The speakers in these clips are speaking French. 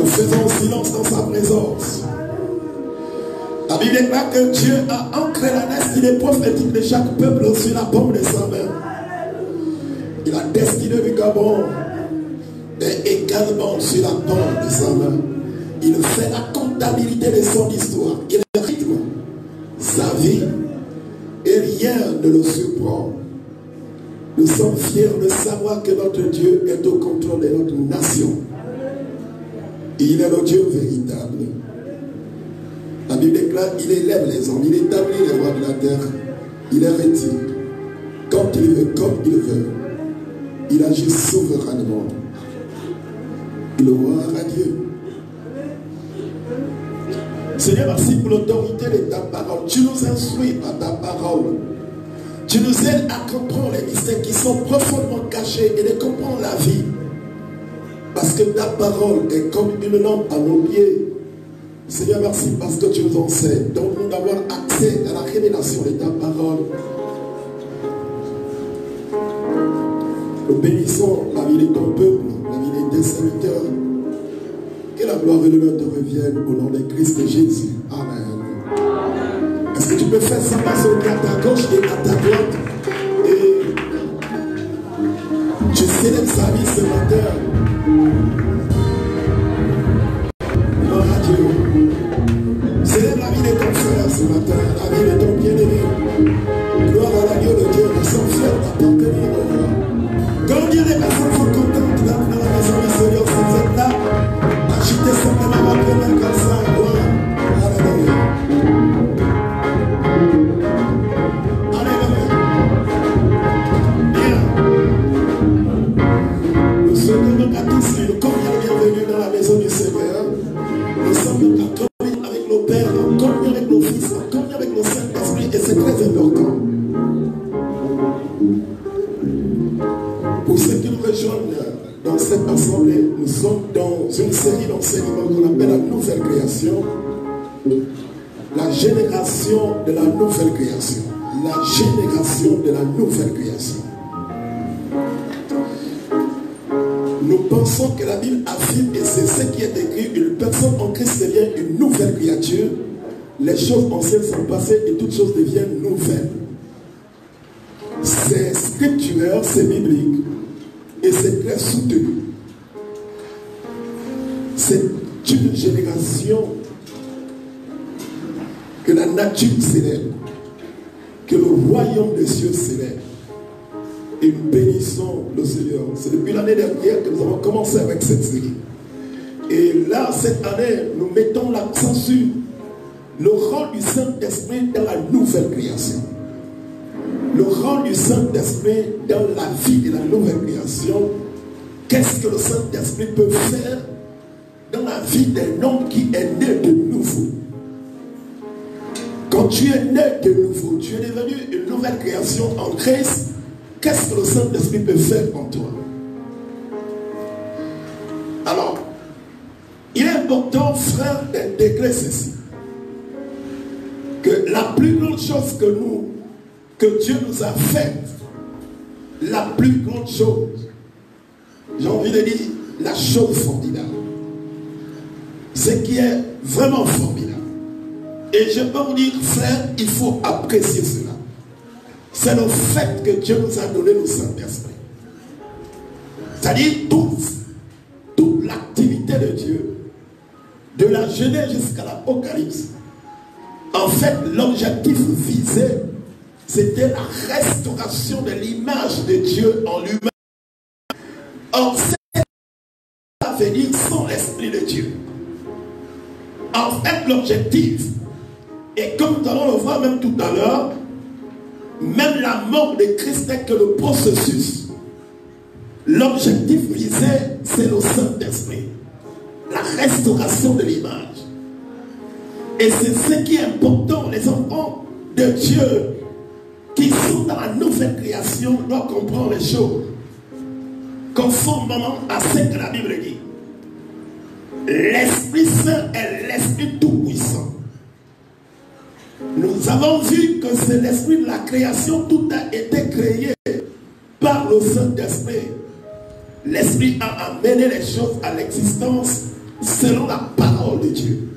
faisons silence dans sa présence. La Bible déclare que Dieu a ancré la destinée prophétique de chaque peuple sur la paume de sa main. Et la destinée du Gabon est également sur la paume de sa main. Il fait la comptabilité de son histoire. Il rythme sa vie et rien ne le surprend. Nous sommes fiers de savoir que notre Dieu est au contrôle de notre nation. Il est le Dieu véritable. La Bible déclare qu'il élève les hommes, il établit les rois de la terre, il est retire quand il veut, comme il veut. Il agit souverainement. Gloire à Dieu. Seigneur, merci pour l'autorité de ta parole. Tu nous instruis par ta parole. Tu nous aides à comprendre les mystères qui sont profondément cachés et de comprendre la vie. Parce que ta parole est comme une lampe à nos pieds. Seigneur, merci parce que tu nous enseignes. Donne-nous d'avoir accès à la révélation de ta parole. Nous bénissons la vie de ton peuple, la vie de tes serviteurs. Que la gloire et l'honneur te reviennent au nom de Christ Jésus. Amen. Est-ce que tu peux faire ça passer à ta gauche et à ta droite? Et tu célèbres sa vie ce matin. Gloire à Dieu. Célèbre la vie de ton frère ce matin, la vie de ton bien-aimé. Gloire à l'agneau de Dieu. Nous sommes fiers d'appartenir au roi. Quand Dieu les personnes sont contentes d'être dans la maison du Seigneur, si vous êtes là, agitez simplement votre main comme ça. Gloire. Alléluia. Alléluia. Bien. Nous sommes donc à tous une communion bienvenue dans la maison du Seigneur. Nous sommes en communion avec nos pères, en communion avec nos fils, en communion avec nos Saint-Esprit, et c'est très important. Pour ceux qui nous rejoignent dans cette assemblée, nous sommes dans une série d'enseignements qu'on appelle la nouvelle création. La génération de la nouvelle création. La génération de la nouvelle création. Nous pensons que la Bible affirme, et c'est ce qui est écrit, une personne en Christ devient une nouvelle créature. Les choses anciennes sont passées et toutes choses deviennent nouvelles. C'est scripturaire, c'est biblique. Et c'est très soutenu. C'est une génération que la nature célèbre, que le royaume des cieux célèbre. Et nous bénissons le Seigneur. C'est depuis l'année dernière que nous avons commencé avec cette série. Et là, cette année, nous mettons l'accent sur le rôle du Saint-Esprit dans la nouvelle création. Le rôle du Saint-Esprit dans la vie de la nouvelle création. Qu'est-ce que le Saint-Esprit peut faire dans la vie d'un homme qui est né de nouveau? Quand tu es né de nouveau, tu es devenu une nouvelle création en Christ. Qu'est-ce que le Saint-Esprit peut faire en toi? Alors, il est important, frère, d'intégrer ceci. Que la plus grande chose que Dieu nous a faite, la plus grande chose, j'ai envie de dire, la chose formidable, ce qui est vraiment formidable. Et je peux vous dire, frère, il faut apprécier cela. C'est le fait que Dieu nous a donné le Saint-Esprit. C'est-à-dire toute l'activité de Dieu, de la Genèse jusqu'à l'Apocalypse. En fait, l'objectif visé, c'était la restauration de l'image de Dieu en lui-même. Or, c'est à venir sans l'Esprit de Dieu. En fait, l'objectif, et comme nous allons le voir même tout à l'heure, même la mort de Christ n'est que le processus. L'objectif visé, c'est le Saint-Esprit. La restauration de l'image. Et c'est ce qui est important, les enfants de Dieu qui sont dans la nouvelle création doivent comprendre les choses conformément à ce que la Bible dit. L'Esprit Saint est l'Esprit tout-puissant. Nous avons vu que c'est l'Esprit de la création, tout a été créé par le Saint-Esprit. L'Esprit a amené les choses à l'existence selon la parole de Dieu.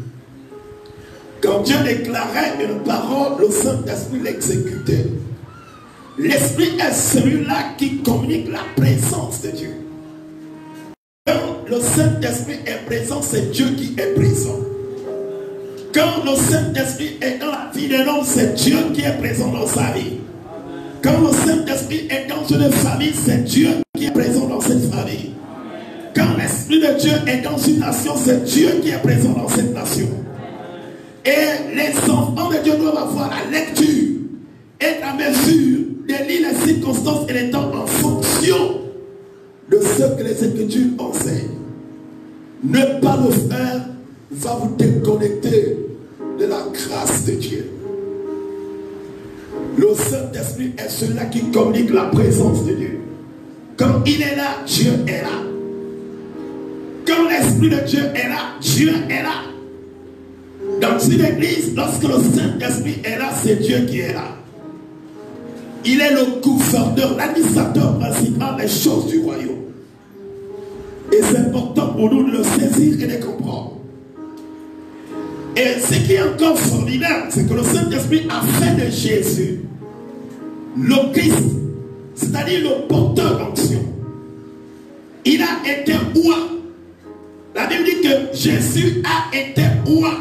Quand Dieu déclarait une parole, le Saint-Esprit l'exécutait. L'Esprit est celui-là qui communique la présence de Dieu. Quand le Saint-Esprit est présent, c'est Dieu qui est présent. Quand le Saint-Esprit est dans la vie de l'homme, c'est Dieu qui est présent dans sa vie. Quand le Saint-Esprit est dans une famille, c'est Dieu qui est présent dans cette famille. Quand l'Esprit de Dieu est dans une nation, c'est Dieu qui est présent dans cette nation. Et les enfants de Dieu doivent avoir la lecture et la mesure de lire les circonstances et les temps en fonction de ce que les Écritures enseignent. Ne pas le faire va vous déconnecter de la grâce de Dieu. Le Saint-Esprit est celui-là qui communique la présence de Dieu. Quand il est là, Dieu est là. Quand l'Esprit de Dieu est là, Dieu est là. Dans une église, lorsque le Saint-Esprit est là, c'est Dieu qui est là. Il est le gouverneur, l'administrateur principal des choses du royaume. Et c'est important pour nous de le saisir et de comprendre. Et ce qui est encore formidable, c'est que le Saint-Esprit a fait de Jésus le Christ, c'est-à-dire le porteur d'onction. Il a été roi. La Bible dit que Jésus a été roi.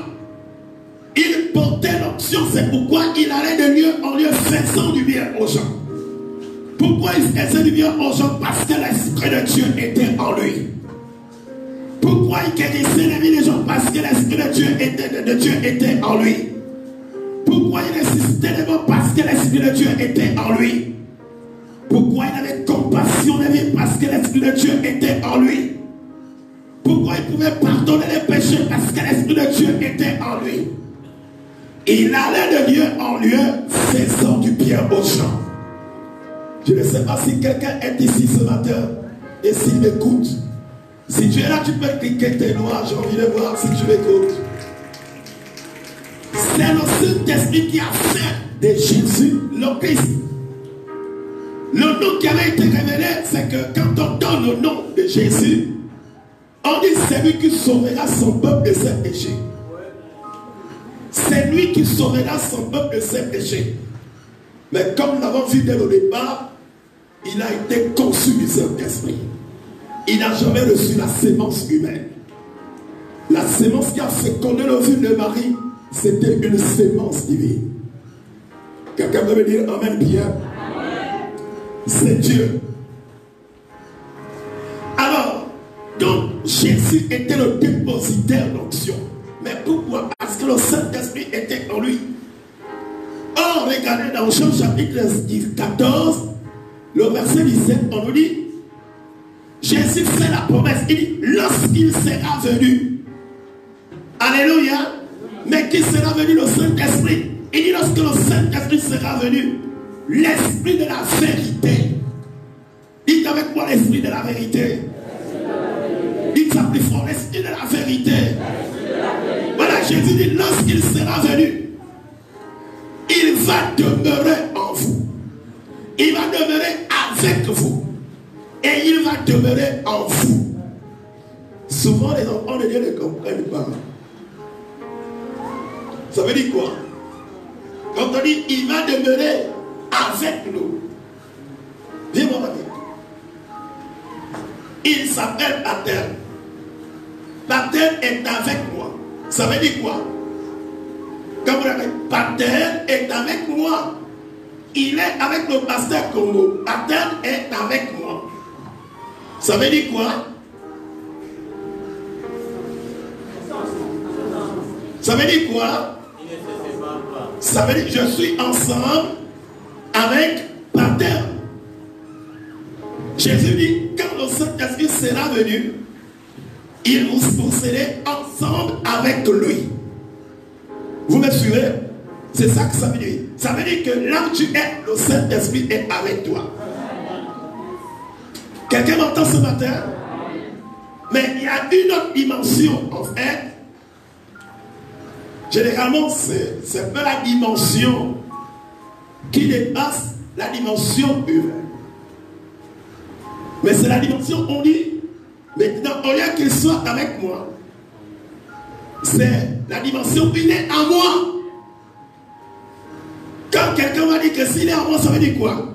Il portait l'onction, c'est pourquoi il allait de lieu en lieu faisant du bien aux gens. Pourquoi il faisait du bien aux gens? Parce que l'Esprit de Dieu était en lui. Pourquoi il guérissait les vies des gens? Parce que l'Esprit de Dieu était en lui. Pourquoi il ressuscitait les morts? Parce que l'Esprit de Dieu était en lui. Pourquoi il avait compassion des vies? Parce que l'Esprit de Dieu était en lui. Pourquoi il pouvait pardonner les péchés? Parce que l'Esprit de Dieu était en lui. Il allait de lieu en lieu faisant du bien aux gens. Je ne sais pas si quelqu'un est ici ce matin et s'il m'écoute. Si tu es là, tu peux cliquer tes doigts. J'ai envie de voir si tu m'écoutes. C'est le Saint-Esprit qui a fait de Jésus le Christ. Le nom qui avait été révélé, c'est que quand on donne le nom de Jésus, on dit c'est lui qui sauvera son peuple de ses péchés. C'est lui qui sauvera son peuple de ses péchés. Mais comme nous l'avons vu dès le départ, il a été conçu du Saint-Esprit. Il n'a jamais reçu la sémence humaine. La sémence qui a fécondé le fils de Marie, c'était une sémence divine. Quelqu'un peut me dire Amen bien? C'est Dieu. Alors, donc Jésus était le dépositaire d'onction. Mais pourquoi? Parce que le Saint-Esprit était en lui. Or, regardez dans Jean chapitre 14, le verset 17, on nous dit, Jésus fait la promesse, il dit, lorsqu'il sera venu, alléluia, mais qui sera venu? Le Saint-Esprit. Il dit, lorsque le Saint-Esprit sera venu, l'Esprit de la vérité. Dites avec moi l'Esprit de la vérité. Dites ça plus fort, l'Esprit de la vérité. Voilà, Jésus dit, lorsqu'il sera venu, il va demeurer en vous. Il va demeurer avec vous. Et il va demeurer en vous. Souvent, les enfants de Dieu ne comprennent pas. Ça veut dire quoi? Quand on dit, il va demeurer avec nous. Viens voir ma vie. Il s'appelle Pater. Pater est avec moi. Ça veut dire quoi? Quand vous l'avez, Pater est avec moi. Il est avec le pasteur Congo. Pater est avec moi. Ça veut dire quoi? Ça veut dire quoi? Ça veut dire que je suis ensemble avec Pater. Jésus dit, quand le Saint-Esprit sera venu, vous serez ensemble avec lui. Vous me suivez? C'est ça que ça veut dire. Ça veut dire que là où tu es, le Saint-Esprit est avec toi. Quelqu'un m'entend ce matin? Mais il y a une autre dimension en fait. Généralement, c'est un peu la dimension qui dépasse la dimension humaine. Mais c'est la dimension, on dit, maintenant, au lieu qu'il soit avec moi, c'est la dimension il est en moi. Quand quelqu'un va dire que s'il est en moi, ça veut dire quoi?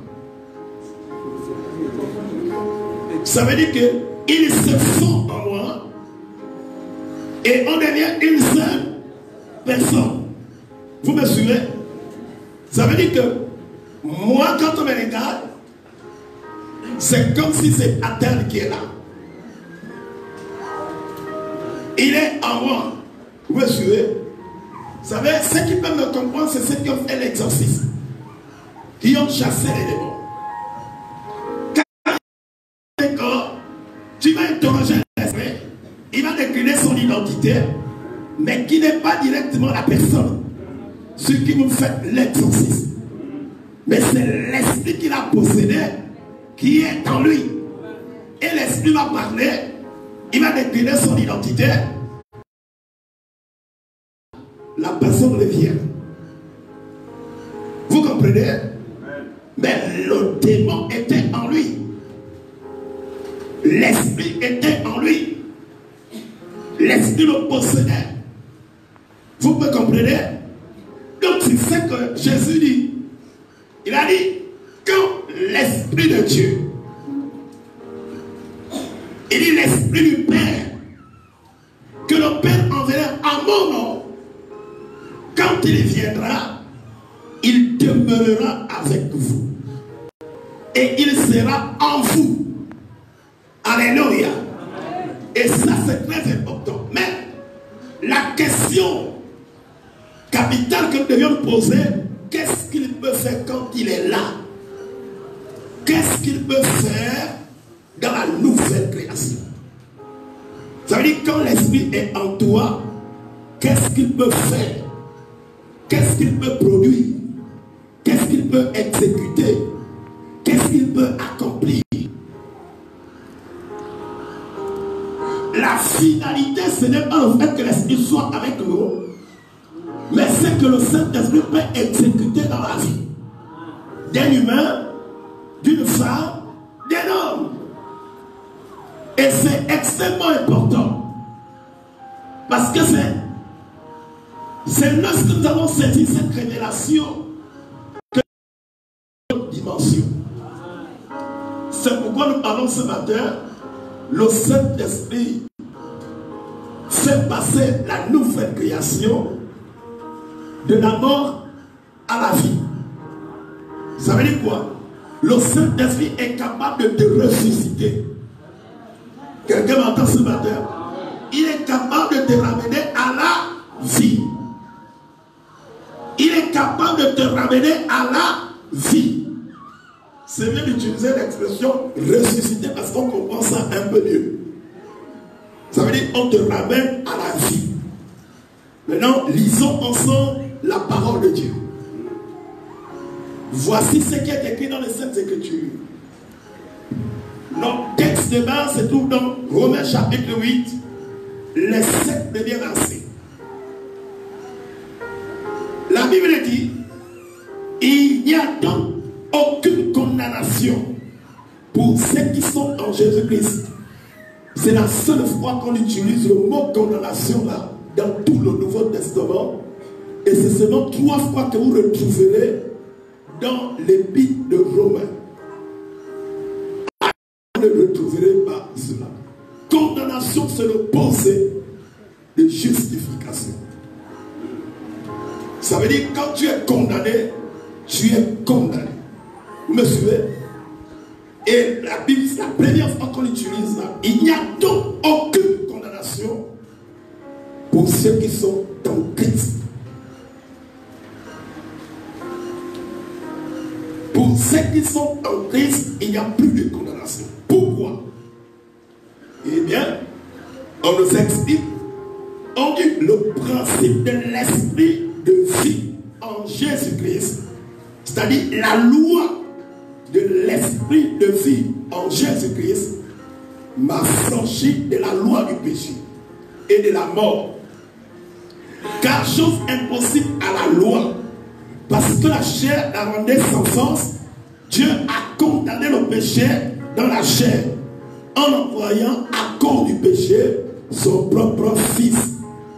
Ça veut dire qu'il se fond en moi et on devient une seule personne. Vous me suivez? Ça veut dire que moi, quand on me regarde, c'est comme si c'est Adèle qui est là. Il est en moi. Vous me suivez? Vous savez, ceux qui peuvent me comprendre, c'est ceux qui ont fait l'exorcisme, qui ont chassé les démons. Quand tu vas interroger l'esprit, il va décliner son identité, mais qui n'est pas directement la personne sur qui vous faites l'exorcisme. Mais c'est l'esprit qui l'a possédé, qui est en lui. Et l'esprit va parler, il va décliner son identité. La personne revient. Vous comprenez? Mais le démon était en lui. L'esprit était en lui. L'esprit le possédait. Vous me comprenez? Donc c'est ce que Jésus dit. Il a dit, quand l'Esprit de Dieu, il dit l'Esprit du Père, que le Père enverra à mon nom, quand il viendra, il demeurera avec vous. Et il sera en vous. Alléluia. Et ça c'est très important. Mais la question capitale que nous devions nous poser, qu'est-ce qu'il peut faire quand il est là? Qu'est-ce qu'il peut faire dans la nouvelle création? Ça veut dire quand l'Esprit est en toi, qu'est-ce qu'il peut faire? Qu'est-ce qu'il peut produire? Qu'est-ce qu'il peut exécuter? Qu'est-ce qu'il peut accomplir? La finalité, ce n'est pas le fait que l'Esprit soit avec nous, mais c'est que le Saint-Esprit peut exécuter dans la vie d'un humain, d'une femme, d'un homme. Et c'est extrêmement important. Parce que c'est lorsque nous avons saisi cette révélation que notre dimension. C'est pourquoi nous parlons ce matin, le Saint-Esprit fait passer la nouvelle création de la mort à la vie. Ça veut dire quoi? Le Saint-Esprit est capable de te ressusciter. Quelqu'un m'entend ce matin? Il est capable de te ramener à la vie. Il est capable de te ramener à la vie. C'est mieux d'utiliser l'expression ressusciter parce qu'on comprend ça un peu mieux. Ça veut dire qu'on te ramène à la vie. Maintenant, lisons ensemble la parole de Dieu. Voici ce qui est écrit dans les Saintes Écritures. Notre texte de base se trouve dans Romains chapitre 8, les 7 premiers versets. La Bible dit, il n'y a donc aucune condamnation pour ceux qui sont en Jésus-Christ. C'est la seule fois qu'on utilise le mot condamnation là, dans tout le Nouveau Testament. Et c'est seulement 3 fois que vous retrouverez dans l'épître de Romains. Vous ne retrouverez pas cela. Condamnation, c'est le passé de justification. Ça veut dire quand tu es condamné, tu es condamné. Vous me suivez? Et la Bible, c'est la première fois qu'on utilise là. Il n'y a donc aucune condamnation pour ceux qui sont dans Christ. Pour ceux qui sont en Christ, il n'y a plus de condamnation. Pourquoi? Eh bien, on nous explique, on dit le principe de l'esprit de vie en Jésus-Christ, c'est-à-dire la loi de l'esprit de vie en Jésus-Christ, m'a franchi de la loi du péché et de la mort. Car chose impossible à la loi, parce que la chair la rendait sans sens, Dieu a condamné le péché dans la chair, en envoyant à cause du péché son propre Fils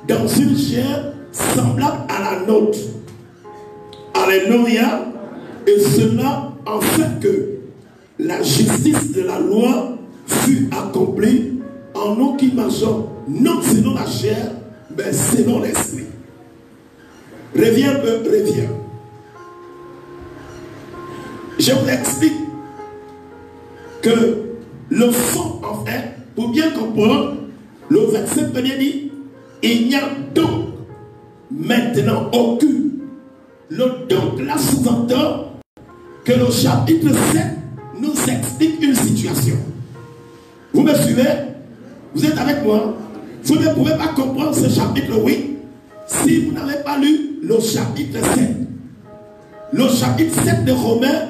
dans une chair semblable à la nôtre. Alléluia. Et cela en fait que la justice de la loi fut accomplie en nous qui marchons, non selon la chair, mais selon l'esprit. Reviens un peu, reviens. Je vous explique que le fond, en fait, pour bien comprendre, le verset premier dit, il n'y a donc maintenant aucune. Le donc là sous-entend que le chapitre 7 nous explique une situation. Vous me suivez? Vous êtes avec moi? Vous ne pouvez pas comprendre ce chapitre 8 si vous n'avez pas lu le chapitre 7. Le chapitre 7 de Romains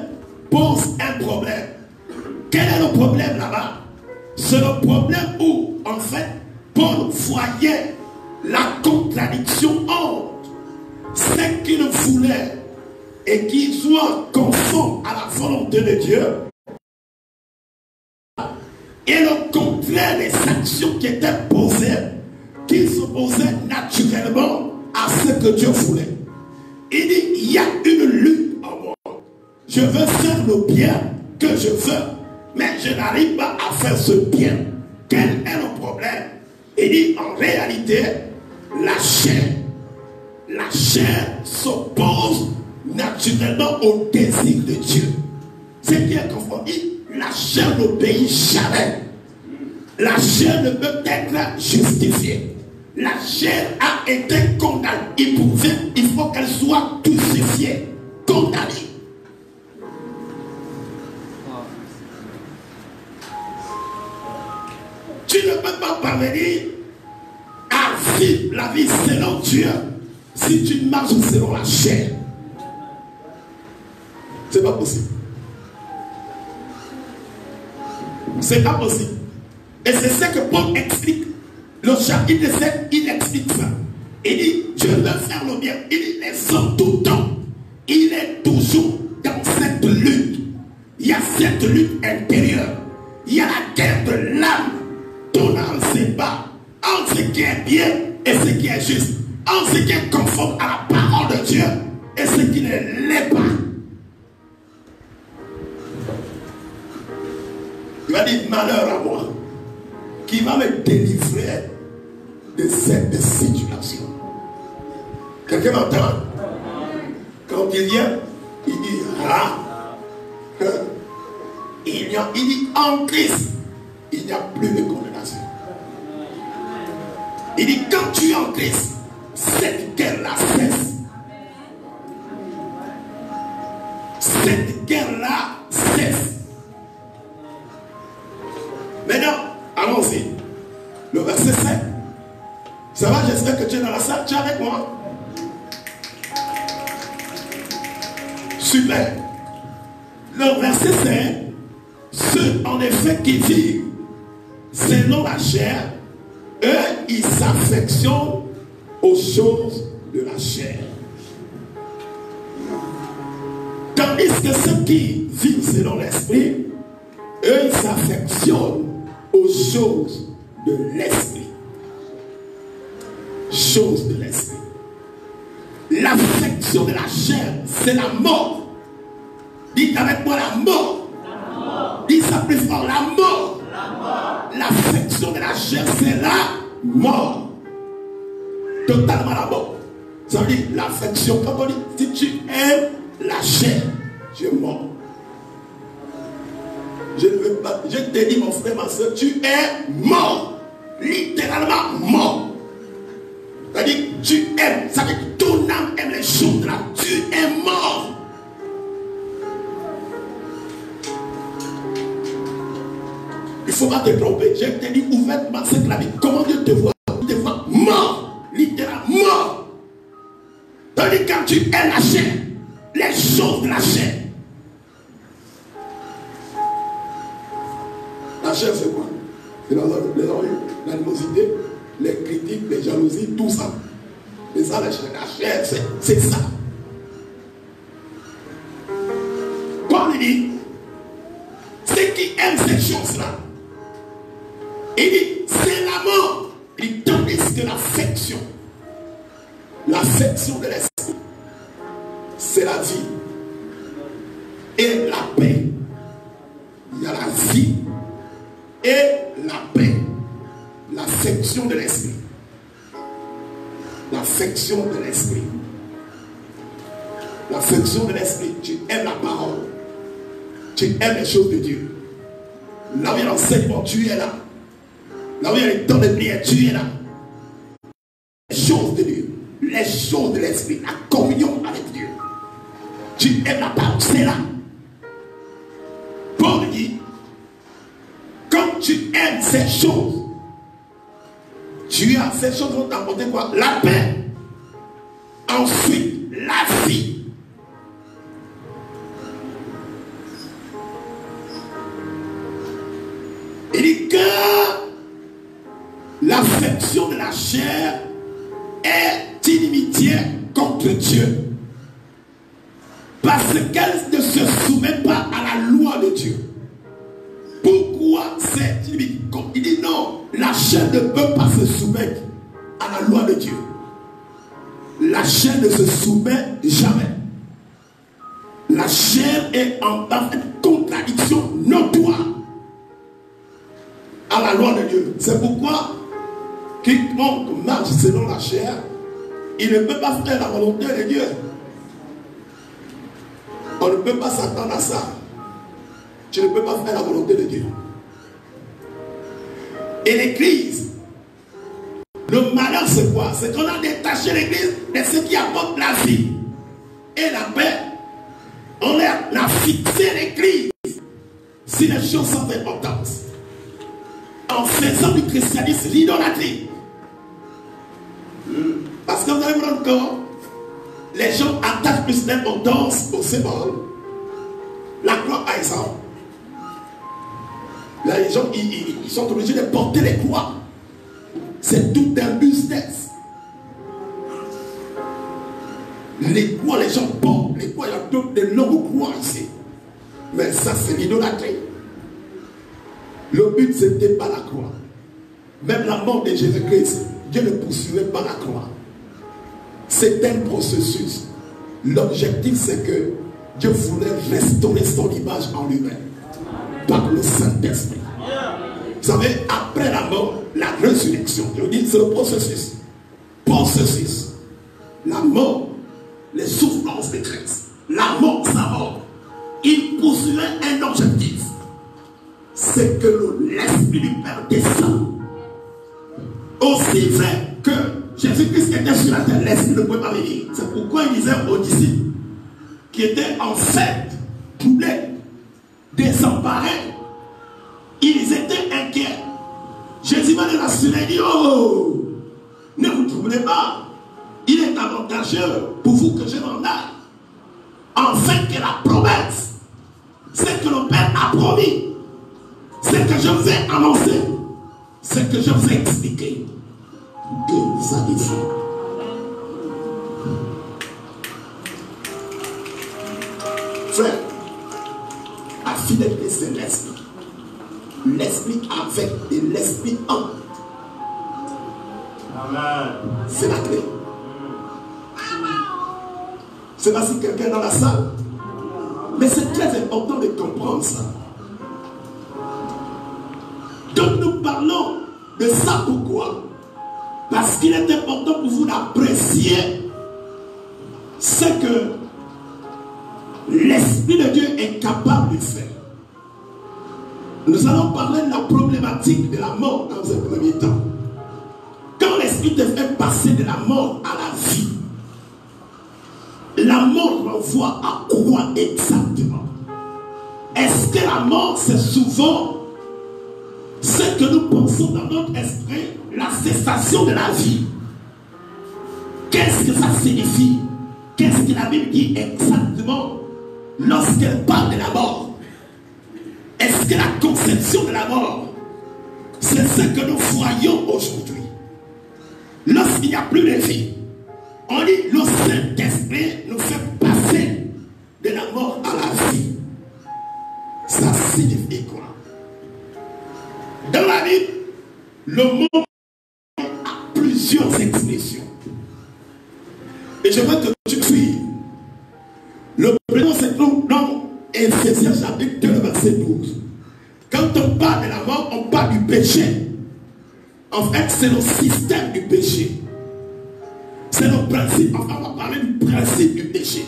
pose un problème. Quel est le problème là-bas? C'est le problème où, en fait, Paul voyait la contradiction entre ce qu'il voulait et qui soit conforme à la volonté de Dieu et le contraire des actions qui étaient posées, qui s'opposaient naturellement à ce que Dieu voulait. Il dit, il y a une lutte en moi. Je veux faire le bien que je veux, mais je n'arrive pas à faire ce bien. Quel est le problème? Il dit, en réalité, la chair s'oppose naturellement au désir de Dieu. C'est bien confondu. La chair n'obéit jamais. La chair ne peut être justifiée. La chair a été condamnée. Il faut qu'elle soit crucifiée, condamnée. Tu ne peux pas parvenir à vivre la vie selon Dieu si tu marches selon la chair. C'est pas possible. C'est pas possible. Et c'est ce que Paul explique. Le chapitre 7, il explique ça. Il dit, je veux faire le bien. Il dit, les hommes tout le temps, il est toujours dans cette lutte. Il y a cette lutte intérieure. Il y a la guerre de l'âme. Ton âme se bat entre ce qui est bien et ce qui est juste. Entre ce qui est conforme à la parole de Dieu et ce qui ne l'est pas. Il va dire, malheur à moi, qui va me délivrer de cette situation. Quelqu'un m'entend? Quand il vient, il dit, il dit, en Christ, il n'y a plus de condamnation. Il dit, quand tu es en Christ, cette guerre-là cesse. Cette guerre-là cesse. Maintenant, allons-y. Le verset 7. Ça va, j'espère que tu es dans la salle. Tu es avec moi? Super. Le verset 7. Ceux en effet qui vivent selon la chair, eux, ils s'affectionnent aux choses de la chair. Tandis que ceux qui vivent selon l'esprit, eux, ils s'affectionnent aux choses de l'esprit. Choses de l'esprit. L'affection de la chair, c'est la mort. Dites avec moi la mort. Dites ça plus fort, la mort. L'affection de la chair, c'est la mort. Totalement la mort. Ça veut dire l'affection. Quand on dit, si tu aimes la chair, tu es mort. Je ne veux pas. Je te dis, mon frère, ma soeur, tu es mort. Littéralement mort. C'est-à-dire, tu aimes. Ça veut dire, ton âme aime les choses de là. Tu es mort. Il ne faut pas te tromper. Je te dis ouvertement cette la vie. Comment Dieu te voit? Il te voit mort. Littéralement mort. C'est-à-dire, quand tu aimes la chair, les choses de la chair. La chair, c'est quoi? C'est les orgues, l'animosité, les critiques, les jalousies, tout ça. Et ça, la chair, c'est ça. Paul dit, ceux qui aiment ces choses-là, il dit, c'est la mort. Il dit, tandis que l'affection, l'affection de l'esprit, c'est la vie et la paix. Il y a la vie et la paix. L'affection de l'esprit. L'affection de l'esprit. L'affection de l'esprit. Tu aimes la parole. Tu aimes les choses de Dieu. Là où il y a l'enseignement, tu es là. Là où il y a les temps de prière, tu es là. Les choses de Dieu. Les choses de l'esprit. La communion avec Dieu. Tu aimes la parole, c'est là. Paul dit, quand tu aimes ces choses, tu as ces choses vont t'apporter quoi? La paix. Ensuite, la vie. Il dit que l'affection de la chair est inimitié contre Dieu. Parce qu'elle ne se soumet pas à la loi de Dieu. Pourquoi c'est inimitié? Il dit non, la chair ne peut pas se soumettre à la loi de Dieu. La chair ne se soumet jamais. La chair est en contradiction notoire à la loi de Dieu. C'est pourquoi quiconque marche selon la chair, il ne peut pas faire la volonté de Dieu. On ne peut pas s'attendre à ça. Tu ne peux pas faire la volonté de Dieu. Et l'église, le malheur c'est quoi? C'est qu'on a détaché l'église de ce qui apporte la vie et la paix. On a fixé l'église sur les choses sans importance, en faisant du christianisme l'idolâtrie. Parce que vous allez voir encore, les gens attachent plus d'importance au symbole. La croix, par exemple. Là, les gens, ils sont obligés de porter les croix. C'est tout un business. Les croix, les gens portent. Les croix, il y a d'autres de longues croix ici. Mais ça, c'est l'idolâtrie. Le but, c'était pas la croix. Même la mort de Jésus-Christ, Dieu ne poursuivait pas la croix. C'est un processus. L'objectif, c'est que Dieu voulait restaurer son image en lui-même par le Saint-Esprit. Vous savez, après la mort, la résurrection, je vous dis, c'est le processus. Processus. La mort, les souffrances de Christ, la mort, sa mort, il poursuivait un objectif. C'est que l'Esprit du Père descend. Aussi vrai que Jésus-Christ était sur la terre, l'Esprit ne pouvait pas venir. C'est pourquoi il disait aux disciples qui étaient en fait troublés, désemparés, ils étaient inquiets. Jésus va les rassurer et dit, oh, ne vous troublez pas. Il est avantageux pour vous que je m'en aille. En fait, que la promesse, c'est que le Père a promis, c'est que je vous ai annoncé, c'est que je vous ai expliqué, que ça défend. Frère, la fidélité, c'est l'esprit. L'esprit avec et l'esprit en. Amen. C'est la clé. C'est pas si quelqu'un est dans la salle. Mais c'est très important de comprendre ça. Donc nous parlons de ça pourquoi? Parce qu'il est important pour vous d'apprécier ce que l'Esprit de Dieu est capable de faire. Nous allons parler de la problématique de la mort dans un premier temps. Quand l'Esprit te fait passer de la mort à la vie, la mort renvoie à quoi exactement? Est-ce que la mort, c'est souvent ce que nous pensons dans notre esprit, la cessation de la vie? Qu'est-ce que ça signifie? Qu'est-ce que la Bible dit exactement lorsqu'elle parle de la mort? Est-ce que la conception de la mort, c'est ce que nous voyons aujourd'hui? Lorsqu'il n'y a plus de vie, on dit le Saint-Esprit nous fait passer de la mort à la vie. Ça signifie quoi? Dans la Bible, le mot a plusieurs expressions. Et je veux que tu suives. Le prénom, c'est dans Éphésiens chapitre 2, verset 12. Quand on parle de la mort, on parle du péché. En fait, c'est le système du péché. C'est le principe. Enfin, on va parler du principe du péché.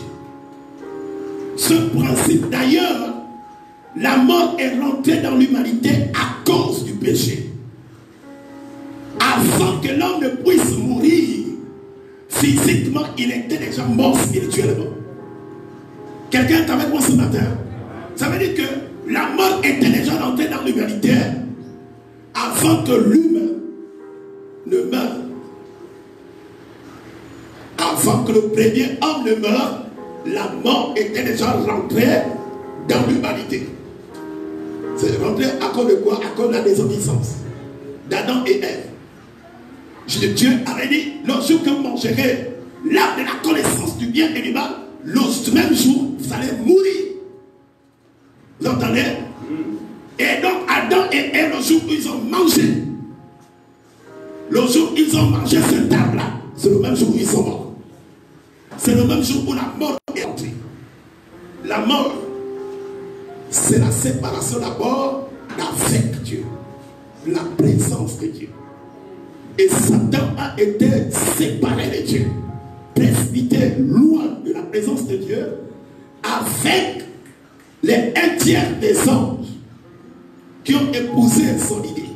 Ce principe, d'ailleurs, la mort est rentrée dans l'humanité à cause du péché. Avant que l'homme ne puisse mourir physiquement, il était déjà mort spirituellement. Quelqu'un est avec moi ce matin? Ça veut dire que la mort était déjà rentrée dans l'humanité avant que l'humain ne meure. Avant que le premier homme ne meure, la mort était déjà rentrée dans l'humanité. C'est rentré à cause de quoi? À cause de la désobéissance d'Adam et Ève. Dieu avait dit, le jour que vous mangerez l'arbre de la connaissance du bien et du mal, le même jour, vous allez mourir. Vous entendez? Et donc Adam et Ève, le jour où ils ont mangé, le jour où ils ont mangé cet arbre-là, c'est le même jour où ils sont morts. C'est le même jour où la mort est entrée. La mort, c'est la séparation d'abord d'avec Dieu, la présence de Dieu. Et Satan a été séparé de Dieu, précipité loin de la présence de Dieu, avec les 1/3 des anges qui ont épousé son idée.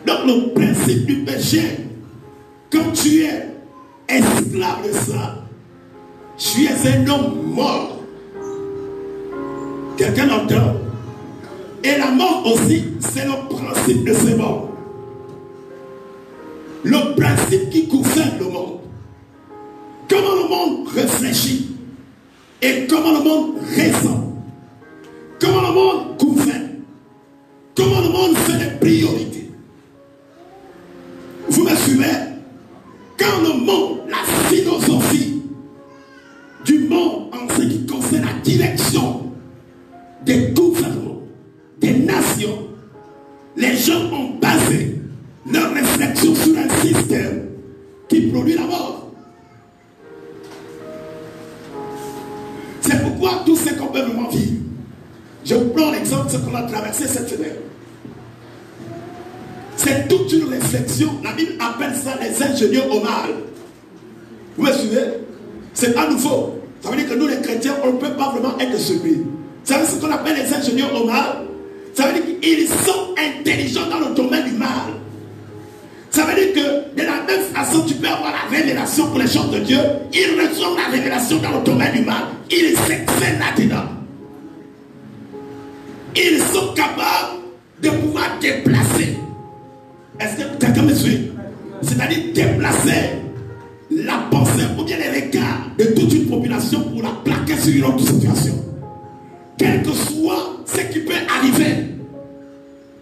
Donc le principe du péché, quand tu es esclave de ça, tu es un homme mort. Quelqu'un entend? Et la mort aussi, c'est le principe de ces morts. Le principe qui gouverne le monde. Comment le monde réfléchit et comment le monde raisonne. Comment le monde gouverne. Comment le monde fait des priorités. Vous me suivez? Quand le monde, la philosophie du monde en ce qui concerne la direction des gouvernements, des nations, les gens ont basé leur réflexion sur un système qui produit la mort. C'est pourquoi tout ce qu'on peut vraiment vivre. Je vous prends l'exemple de ce qu'on a traversé cette semaine. C'est toute une réflexion. La Bible appelle ça les ingénieurs au mal. Vous me suivez? C'est pas nouveau. Ça veut dire que nous les chrétiens, on ne peut pas vraiment être surpris. Vous savez ce qu'on appelle les ingénieurs au mal? Ça veut dire qu'ils sont intelligents dans le domaine du mal. Ça veut dire que de la même façon, tu peux avoir la révélation pour les choses de Dieu. Ils reçoivent la révélation dans le domaine du mal. Ils s'excellent là-dedans. Ils sont capables de pouvoir déplacer. Est-ce que quelqu'un me suit? C'est-à-dire déplacer la pensée ou bien les regards de toute une population pour la plaquer sur une autre situation. Quel que soit ce qui peut arriver,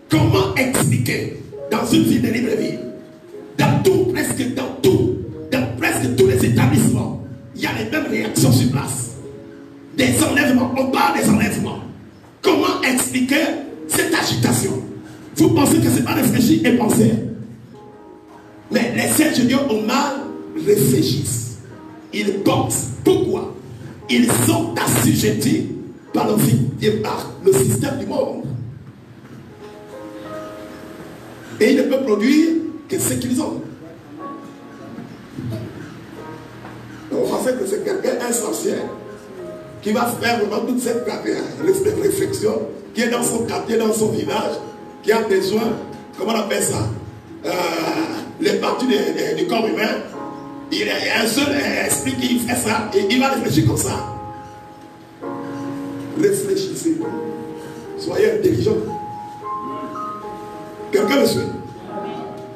comment expliquer dans une vie de libre vie? Dans presque tous les établissements, il y a les mêmes réactions sur place. Des enlèvements, on parle des enlèvements. Comment expliquer cette agitation? Vous pensez que ce n'est pas réfléchir et penser? Mais les ingénieurs au mal réfléchissent. Ils pensent. Pourquoi? Ils sont assujettis par le système du monde. Et ils ne peuvent produire que ce qu'ils ont. On pensait que c'est quelqu'un, un sorcier, qui va faire vraiment toute cette réflexion, qui est dans son quartier, dans son village, qui a besoin, comment on appelle ça, les parties du corps humain. Il y a un seul esprit qui fait ça, et il va réfléchir comme ça. Réfléchissez. Soyez intelligents. Quelqu'un me suit?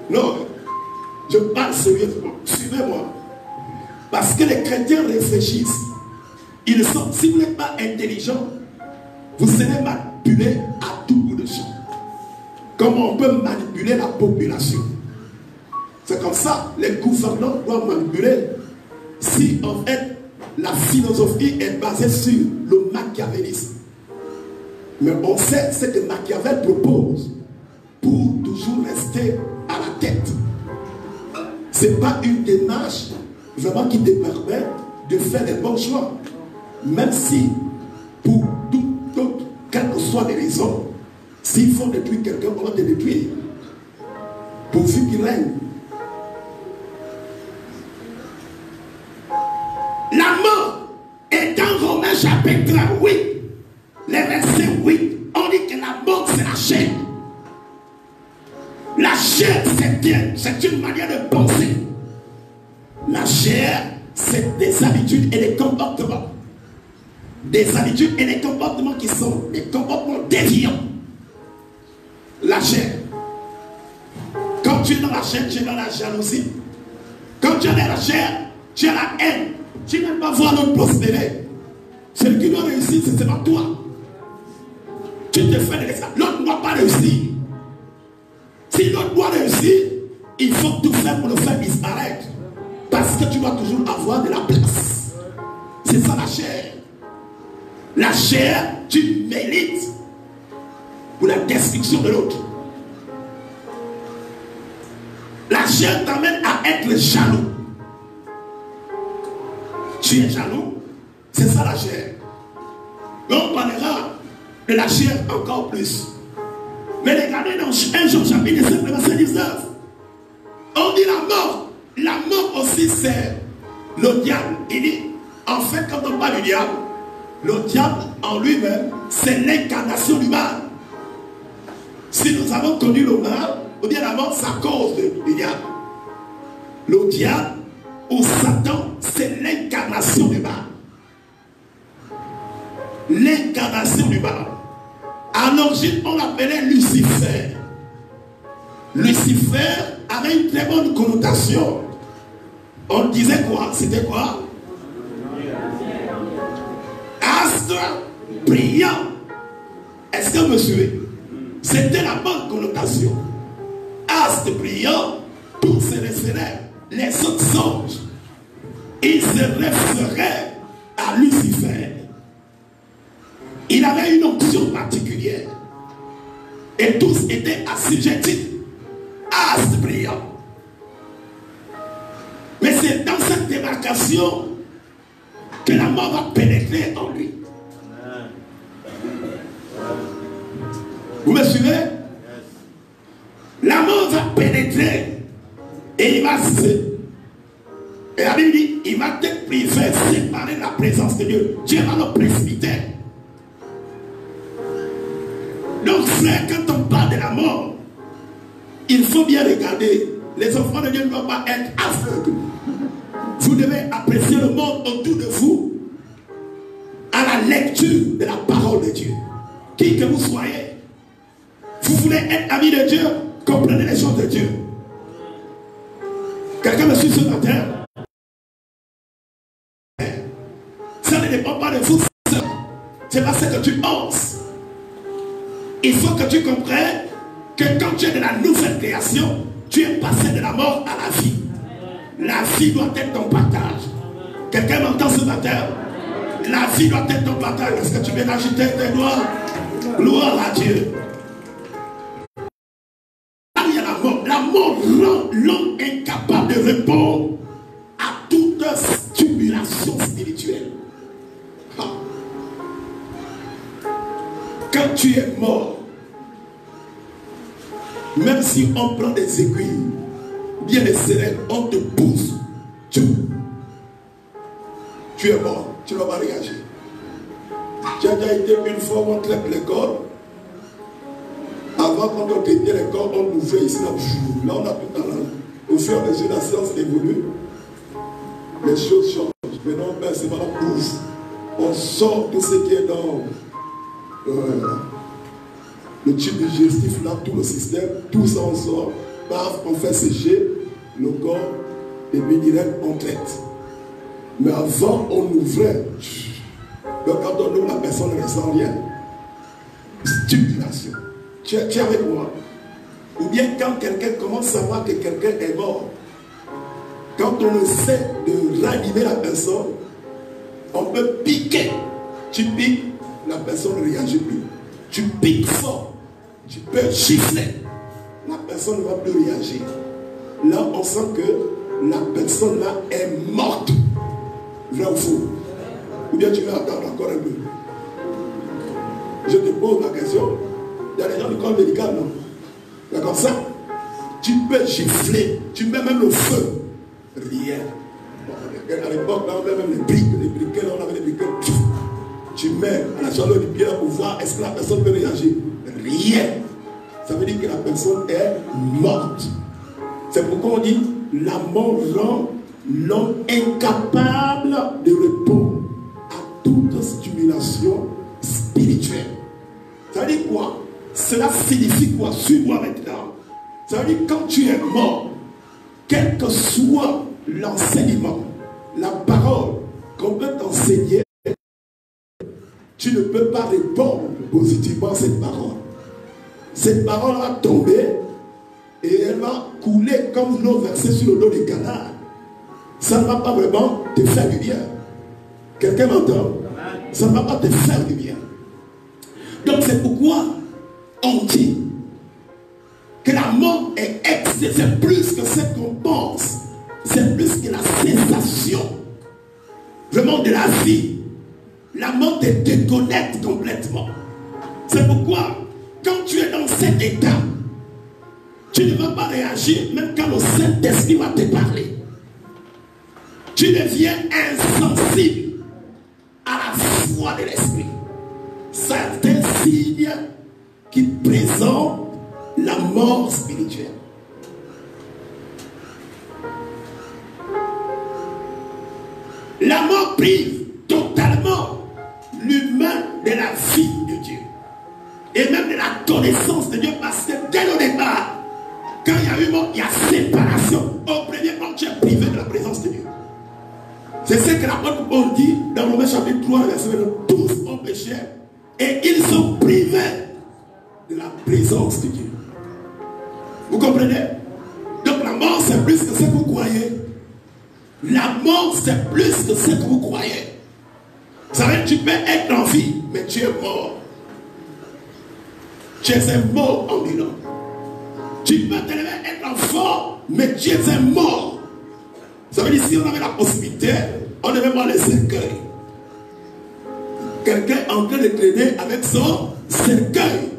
Non, je parle sérieusement. Suivez-moi. Parce que les chrétiens réfléchissent. Ils sont, si vous n'êtes pas intelligents, vous serez manipulés à tout bout de champ. Comment on peut manipuler la population? C'est comme ça, les gouvernants doivent manipuler. Si en fait la philosophie est basée sur le machiavélisme. Mais on sait ce que Machiavel propose pour toujours rester à la tête. Ce n'est pas une démarche vraiment qui te permet de faire des bons choix. Même si, pour toutes, quelles que soient les raisons, s'il faut détruire quelqu'un, on va te détruire. Pourvu qu'il règne. La mort est dans Romains chapitre 8, les versets 8. On dit que la mort, c'est la chair. La chair, c'est une manière de penser. La chair, c'est des habitudes et des comportements. Des habitudes et des comportements qui sont des comportements déviants. La chair. Quand tu es dans la chair, tu es dans la jalousie. Quand tu es dans la chair, tu as la haine. Tu n'aimes pas voir l'autre prospérer. Celui qui doit réussir, c'est pas toi. Tu te fais de l'exemple. L'autre ne doit pas réussir. Si l'autre doit réussir, il faut tout faire pour le faire disparaître. Parce que tu dois toujours avoir de la place. C'est ça la chair. La chair, tu milites pour la destruction de l'autre. La chair t'amène à être jaloux. Tu es jaloux. C'est ça la chair. Mais on parlera de la chair encore plus. Mais regardez dans 1 Jean chapitre 7, verset 19. On dit la mort. La mort aussi c'est le diable. Il dit, en fait quand on parle du diable, le diable en lui-même c'est l'incarnation du mal. Si nous avons connu le mal, ou bien la mort c'est à cause du diable. Le diable ou Satan c'est l'incarnation du mal. L'incarnation du mal. À l'origine, on l'appelait Lucifer. Lucifer avait une très bonne connotation. On disait quoi? C'était quoi? Astre brillant. Est-ce que vous me suivez? C'était la bonne connotation. Astre brillant, tous les célèbres, les autres anges, ils se référaient à Lucifer. Il avait une onction particulière. Et tous étaient assujettis. Astre brillant. Mais c'est dans cette démarcation que la mort va pénétrer en lui. Vous me suivez? La mort va pénétrer. Et il va se... Et la Bible dit, il va te priver, séparer la présence de Dieu. Dieu va le précipiter. Donc frère, quand on parle de la mort, il faut bien regarder. Les enfants de Dieu ne doivent pas être aveugles. Vous devez apprécier le monde autour de vous à la lecture de la parole de Dieu. Qui que vous soyez, vous voulez être ami de Dieu, comprenez les choses de Dieu. Quelqu'un me suit ce matin? Ça ne dépend pas de vous. C'est pas ce que tu penses. Il faut que tu comprennes que quand tu es de la nouvelle création, tu es passé de la mort à la vie. La vie doit être ton partage. Quelqu'un m'entend ce matin? La vie doit être ton partage. Est-ce que tu viens d'agiter tes doigts? Gloire à Dieu. Là où il y a la mort rend l'homme incapable de répondre à toute stimulation spirituelle. Quand tu es mort, même si on prend des aiguilles, bien des seringues, on te pousse, tu es mort, tu ne vas pas réagir. Tu as déjà été une fois où on traite les corps. Avant, quand on traitait les corps, on ouvrait ici, là on a tout talent. Au fur et à mesure, la science évolue, les choses changent. Maintenant, ben, c'est pas la bouffe. On sort tout ce qui est dans le tube digestif, là, tout le système, tout ça on sort, paf, on fait sécher le corps, et puis direct on traite. Mais avant, on ouvrait. Donc quand on ouvre, la personne ne ressent rien. Stimulation. Tu es avec moi. Ou bien quand quelqu'un commence à voir que quelqu'un est mort, quand on essaie de ranimer la personne, on peut piquer. Tu piques, la personne ne réagit plus. Tu piques fort, tu peux gifler, la personne ne va plus réagir. Là, on sent que la personne là est morte. Vrai ou faux? Ou bien tu vas attendre encore un peu? Je te pose la question. Il y a des gens du corps médical, non? C'est comme ça. Tu peux gifler, tu mets même le feu. Rien. À l'époque, là, on met même les briquets, là, on avait les briquets. Tu mets à la chaleur du pied pour voir est-ce que la personne peut réagir. Rien. Ça veut dire que la personne est morte. C'est pourquoi on dit la mort rend l'homme incapable de répondre à toute stimulation spirituelle. Ça veut dire quoi? Cela signifie quoi? Suis-moi maintenant. Ça veut dire quand tu es mort, quel que soit l'enseignement, la parole qu'on peut t'enseigner, tu ne peux pas répondre positivement à cette parole. Cette parole va tomber et elle va couler comme l'eau versée sur le dos des canards. Ça ne va pas vraiment te faire du bien. Quelqu'un m'entend? Ça ne va pas te faire du bien. Donc c'est pourquoi on dit que la mort c'est plus que ce qu'on pense. C'est plus que la sensation vraiment de la vie. La mort te déconnecte complètement. C'est pourquoi quand tu es dans cet état, tu ne vas pas réagir même quand le Saint-Esprit va te parler. Tu deviens insensible à la foi de l'Esprit. Certains signes qui présentent la mort spirituelle. La mort prive totalement l'humain de la vie de Dieu. Et même de la connaissance de Dieu. Parce que dès le départ, quand il y a eu mort, il y a séparation. Au premier plan, tu es privé de la présence de Dieu. C'est ce que l'apôtre Paul dit dans Romains chapitre 3, verset 29. Tous ont péché et ils sont privés de la présence de Dieu. Vous comprenez? Donc la mort, c'est plus que ce que vous croyez. La mort, c'est plus que ce que vous croyez. Vous savez, tu peux être en vie, mais tu es mort. Tu es un mort ambulant. Tu peux te lever être enfant, mais tu es un mort. Ça veut dire si on avait la possibilité, on devait voir les cercueils. Quelqu'un en train de traîner avec son cercueil.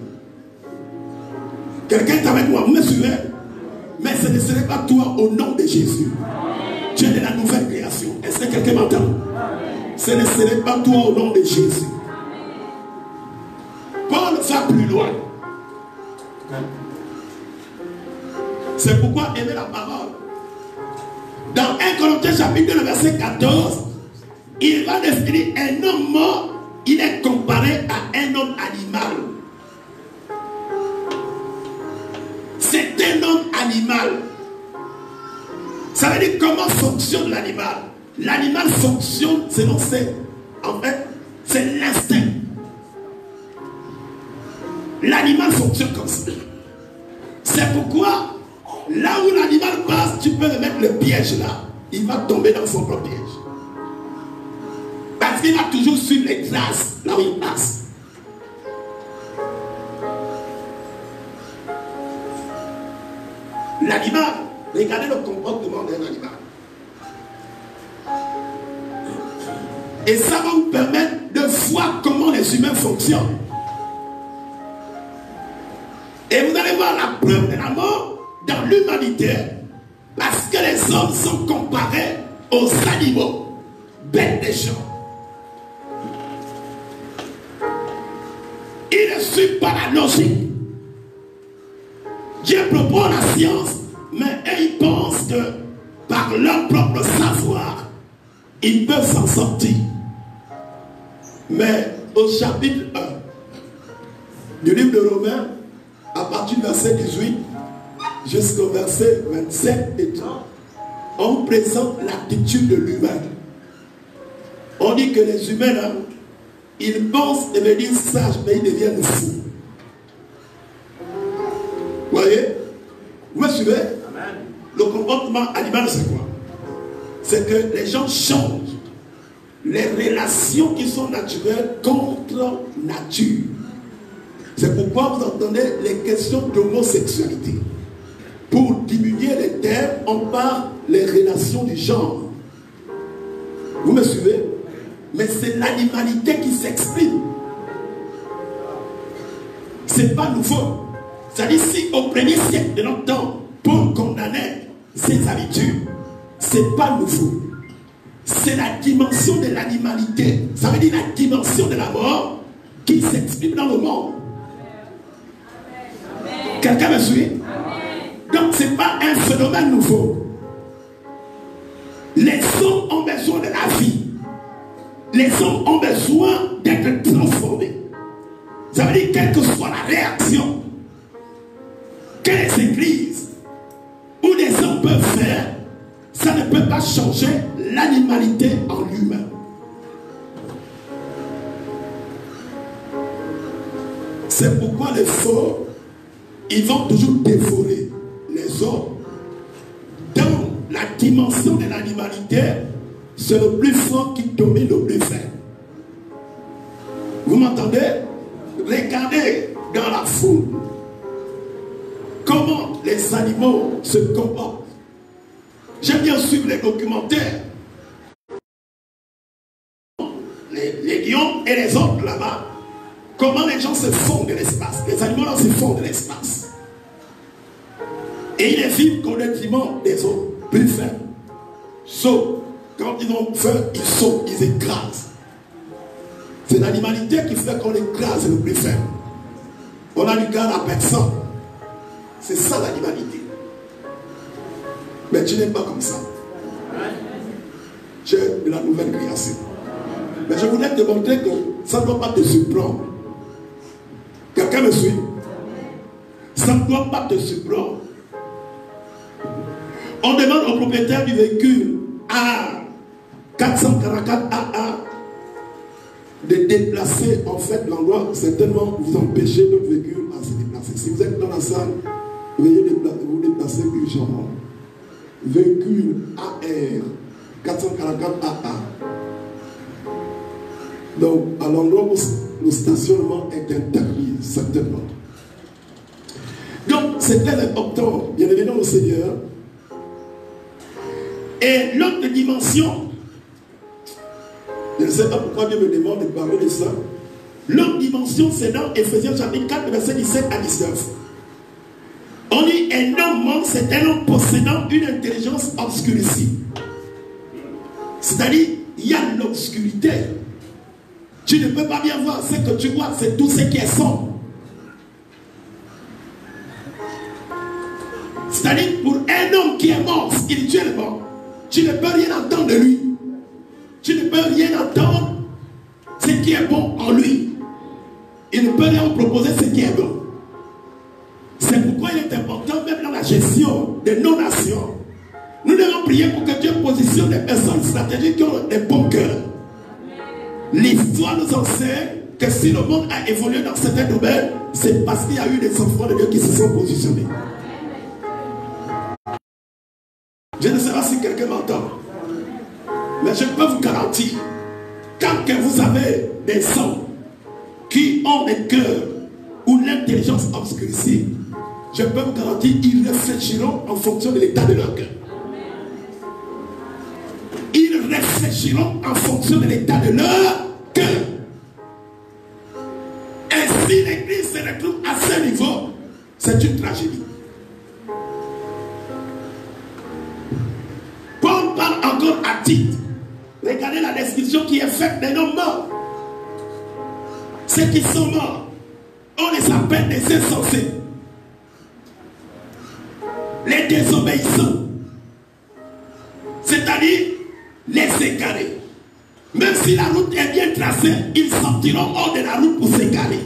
Quelqu'un est avec moi, vous me suivez? Mais ce ne serait pas toi au nom de Jésus. Tu es de la nouvelle création. Est-ce que quelqu'un m'entend? Ce ne serait pas toi au nom de Jésus. Paul va plus loin. C'est pourquoi aimer la parole. Dans 1 Corinthiens chapitre 2, verset 14, il va définir un homme mort, il est comparé à un homme animal. C'est un homme animal. Ça veut dire comment fonctionne l'animal. L'animal fonctionne selon en fait, c'est l'instinct. L'animal fonctionne comme ça. C'est pourquoi, là où l'animal passe, tu peux le mettre le piège là. Il va tomber dans son propre piège. Parce qu'il va toujours suivre les traces là où il passe. L'animal, regardez le comportement d'un animal. Et ça va vous permettre de voir comment les humains fonctionnent. Et vous allez voir la preuve de la mort dans l'humanité. Parce que les hommes sont comparés aux animaux, bêtes des champs. Ils ne suivent pas la logique. Dieu propose la science, mais eux, ils pensent que par leur propre savoir, ils peuvent s'en sortir. Mais au chapitre 1 du livre de Romains, à partir du verset 18 jusqu'au verset 27 et 30, on présente l'attitude de l'humain. On dit que les humains, là, ils pensent devenir sages, mais ils deviennent fous. Vous voyez? Vous me suivez? Amen. Le comportement animal, c'est quoi? C'est que les gens changent les relations qui sont naturelles contre nature. C'est pourquoi vous entendez les questions d'homosexualité. pour diminuer les termes, on parle les relations du genre. Vous me suivez? Mais c'est l'animalité qui s'exprime. C'est pas nouveau. C'est-à-dire, si au premier siècle de notre temps, Paul condamnait ses habitudes, c'est pas nouveau. C'est la dimension de l'animalité. Ça veut dire la dimension de la mort qui s'exprime dans le monde. Quelqu'un me suit? Donc, ce n'est pas un phénomène nouveau. Les hommes ont besoin de la vie. Les hommes ont besoin d'être transformés. Ça veut dire, quelle que soit la réaction que les églises ou les hommes peuvent faire, ça ne peut pas changer l'animalité en lui-même. C'est pourquoi les forts, ils vont toujours dévorer les hommes. Dans la dimension de l'animalité, c'est le plus fort qui domine le plus faible. Vous m'entendez? Regardez dans la foule comment les animaux se comportent. J'aime bien suivre les documentaires. Les lions et les autres là-bas. Comment les gens se font de l'espace. Les animaux là se font de l'espace. Et ils vivent au détriment des autres plus faibles. Sauf quand ils ont faim, ils sautent, ils écrasent. C'est l'animalité qui fait qu'on écrase le plus faible. On a du garde à personne. C'est ça l'animalité. Mais tu n'es pas comme ça. Tu es la nouvelle création. Mais je voulais te montrer que ça ne doit pas te surprendre. Quelqu'un me suit? Ça ne doit pas te surprendre. On demande au propriétaire du véhicule A444 AA de déplacer en fait l'endroit, certainement vous empêchez notre véhicule à se déplacer. Si vous êtes dans la salle, veuillez vous déplacer urgemment. Véhicule AR 444 AA. Donc, à l'endroit où le stationnement est interdit, certainement. Donc, c'est très important, bien évidemment, au Seigneur. Et l'autre dimension, je ne sais pas pourquoi Dieu me demande de parler de ça. L'autre dimension, c'est dans Ephésiens chapitre 4, verset 17 à 19. On dit un homme, c'est un homme possédant une intelligence obscurcie. C'est-à-dire, il y a l'obscurité. Tu ne peux pas bien voir ce que tu vois, c'est tout ce qui est sombre. C'est-à-dire, pour un homme qui est mort spirituellement, tu ne peux rien entendre de lui. Tu ne peux rien entendre ce qui est bon en lui. Il ne peut rien proposer ce qui est bon. C'est pourquoi il est important, même dans la gestion de nos nations, nous devons prier pour que Dieu positionne des personnes stratégiques qui ont des bons cœurs. L'histoire nous enseigne que si le monde a évolué dans certains domaines, c'est parce qu'il y a eu des enfants de Dieu qui se sont positionnés. Je ne sais pas si quelqu'un m'entend, mais je peux vous garantir, quand que vous avez des hommes qui ont des cœurs ou l'intelligence obscurcie, je peux vous garantir qu'ils réfléchiront en fonction de l'état de leur cœur. Ils réfléchiront en fonction de l'état de leur cœur. Et si l'église se retrouve à ce niveau, c'est une tragédie. Paul parle encore à Tite. Regardez la description qui est faite des hommes morts. Ceux qui sont morts, on les appelle des insensés, les désobéissants, c'est-à-dire les égarés. Même si la route est bien tracée, ils sortiront hors de la route pour s'égarer.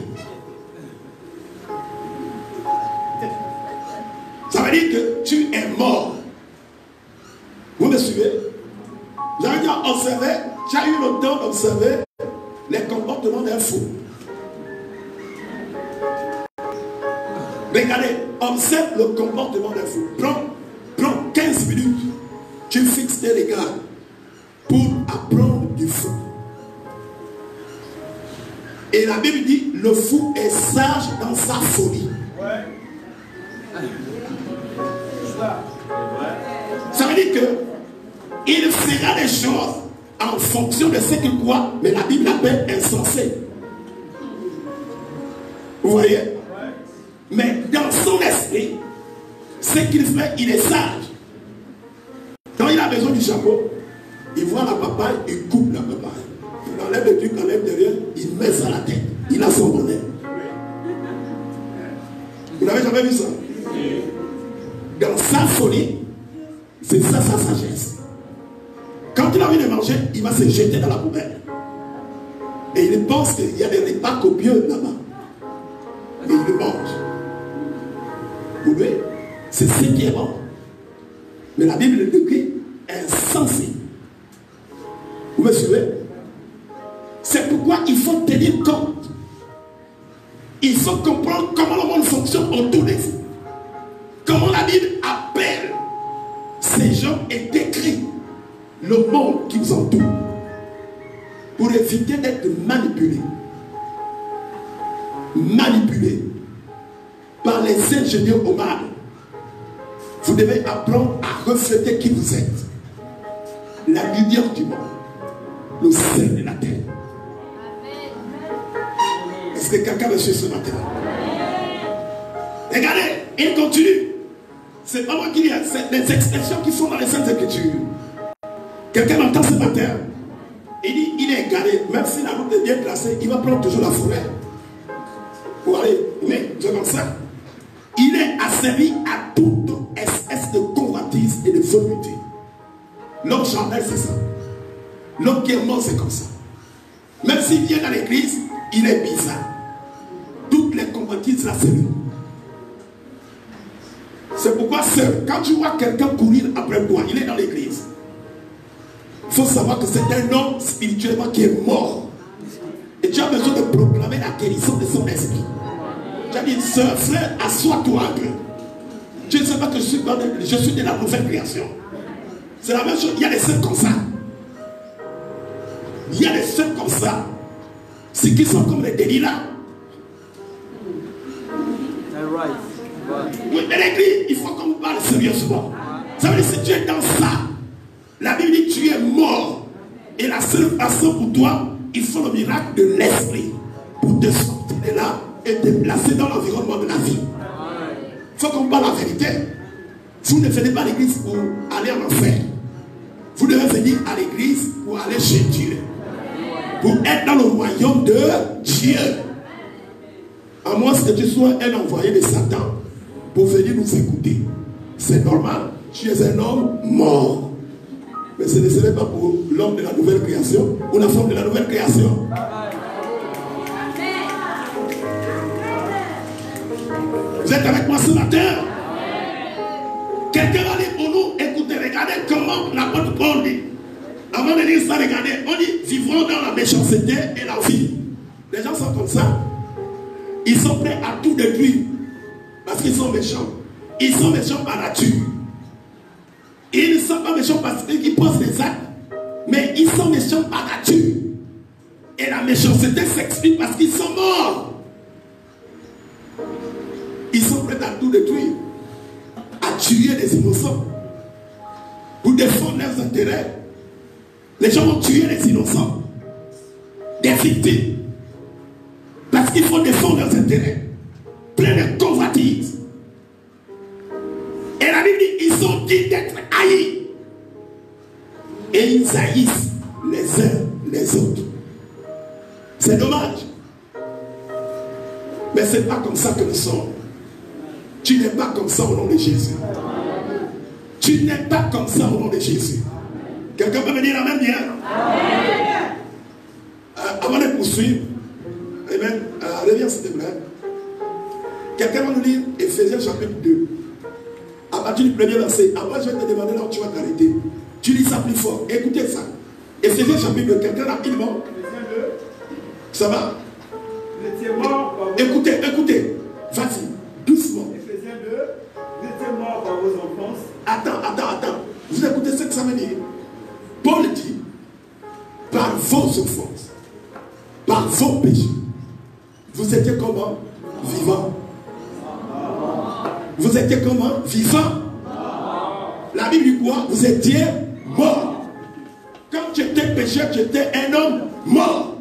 Ça veut dire que tu es mort. Vous me suivez? Vous avez déjà observé, tu as eu le temps d'observer les comportements d'un fou. Regardez, observe le comportement d'un fou. Prends 15 minutes. Tu fixes tes regards pour apprendre du fou. Et la Bible dit, le fou est sage dans sa folie. Ça veut dire que il fera des choses en fonction de ce qu'il croit, mais la Bible l'appelle insensé. Vous voyez? Mais dans son esprit, ce qu'il fait, il est sage. Quand il a besoin du chapeau, il voit la papaye, il coupe la papaye. Il enlève le truc, il enlève derrière, il met ça à la tête. Il a son bonnet. Vous n'avez jamais vu ça? Dans sa folie, c'est ça sa sagesse. Quand il a envie de manger, il va se jeter dans la poubelle. Et il pense qu'il y a des repas copieux là-bas. Et il le mange. Vous voyez? C'est ce qui est bon. Mais la Bible le décrit insensé. Vous me suivez? C'est pourquoi il faut tenir compte. Il faut comprendre comment le monde fonctionne autour de vous. Comment la Bible appelle ces gens et décrit le monde qui vous entoure. Pour éviter d'être manipulé. Manipulé par les ingénieurs au mal. Vous devez apprendre à refléter qui vous êtes. La lumière du monde. Le sel de la terre. Est-ce que quelqu'un me suit ce matin? Regardez, il continue. C'est pas moi qui dis, c'est des expressions qui sont dans les Saintes Écritures. Quelqu'un entend ce matin. Il dit, il est égaré. Même si la route est bien tracée, il va prendre toujours la forêt. Pour aller, mais c'est comme ça. Il est asservi à toute espèce de convoitise et de volupté. L'homme charnel, c'est ça. L'homme qui est mort, c'est comme ça. Même s'il vient dans l'église, il est bizarre. Toutes les convoitises, là, c'est lui. C'est pourquoi, seul, quand tu vois quelqu'un courir après toi, il est dans l'église. Il faut savoir que c'est un homme spirituellement qui est mort. Et tu as besoin de proclamer la guérison de son esprit. Tu as dit, sœur, frère, assois-toi un peu. Tu ne sais pas que je suis de la nouvelle création. C'est la même chose. Il y a des sœurs comme ça. Il y a des sœurs comme ça. Ceux qui sont comme les Delilah. Oui, mais l'église, il faut qu'on parle sérieusement. Ça veut dire que si tu es dans ça, la Bible dit que tu es mort. Et la seule façon pour toi, il faut le miracle de l'esprit pour te sortir de là et te placer dans l'environnement de la vie. Il faut qu'on parle la vérité. Vous ne venez pas à l'église pour aller en enfer. Vous devez venir à l'église pour aller chez Dieu. Pour être dans le royaume de Dieu. À moins que tu sois un envoyé de Satan pour venir nous écouter. C'est normal. Tu es un homme mort. Mais ce ne serait pas pour l'homme de la nouvelle création ou la femme de la nouvelle création. Vous êtes avec moi ce matin? Quelqu'un va dire pour nous, écoutez, regardez comment l'apôtre Paul dit. Avant de dire ça, regardez, on dit, vivons dans la méchanceté et la vie. Les gens sont comme ça. Ils sont prêts à tout détruire. Parce qu'ils sont méchants. Ils sont méchants par nature. Ils ne sont pas méchants parce qu'ils posent des actes. Mais ils sont méchants par nature. Et la méchanceté s'explique parce qu'ils sont morts. Ils sont prêts à tout détruire. À tuer des innocents. Pour défendre leurs intérêts. Les gens vont tuer les innocents. Des victimes. Parce qu'il faut défendre leurs intérêts. Plein de convoitises. Et la Bible dit, ils sont dits d'être haïs. Et ils haïssent les uns les autres. C'est dommage. Mais ce n'est pas comme ça que nous sommes. Tu n'es pas comme ça au nom de Jésus. Tu n'es pas comme ça au nom de Jésus. Quelqu'un peut me dire amen bien? Avant de poursuivre, amen. Reviens s'il te plaît. Quelqu'un va nous lire Ephésiens chapitre 2. À partir du premier verset. Après je vais te demander là où tu vas t'arrêter. Tu lis ça plus fort. Écoutez ça. Ephésiens chapitre 2. Quelqu'un rapidement. Ça va? Écoutez, écoutez. Vas-y. Doucement. Ephésiens 2. Vous étiez morts par vos enfances. Attends. Vous écoutez ce que ça veut dire? Paul dit, par vos offenses, par vos péchés, vous étiez comment? Vivants. Vous étiez comment? Vivants. La Bible dit quoi? Vous étiez morts. Quand tu étais pécheur, tu étais un homme mort.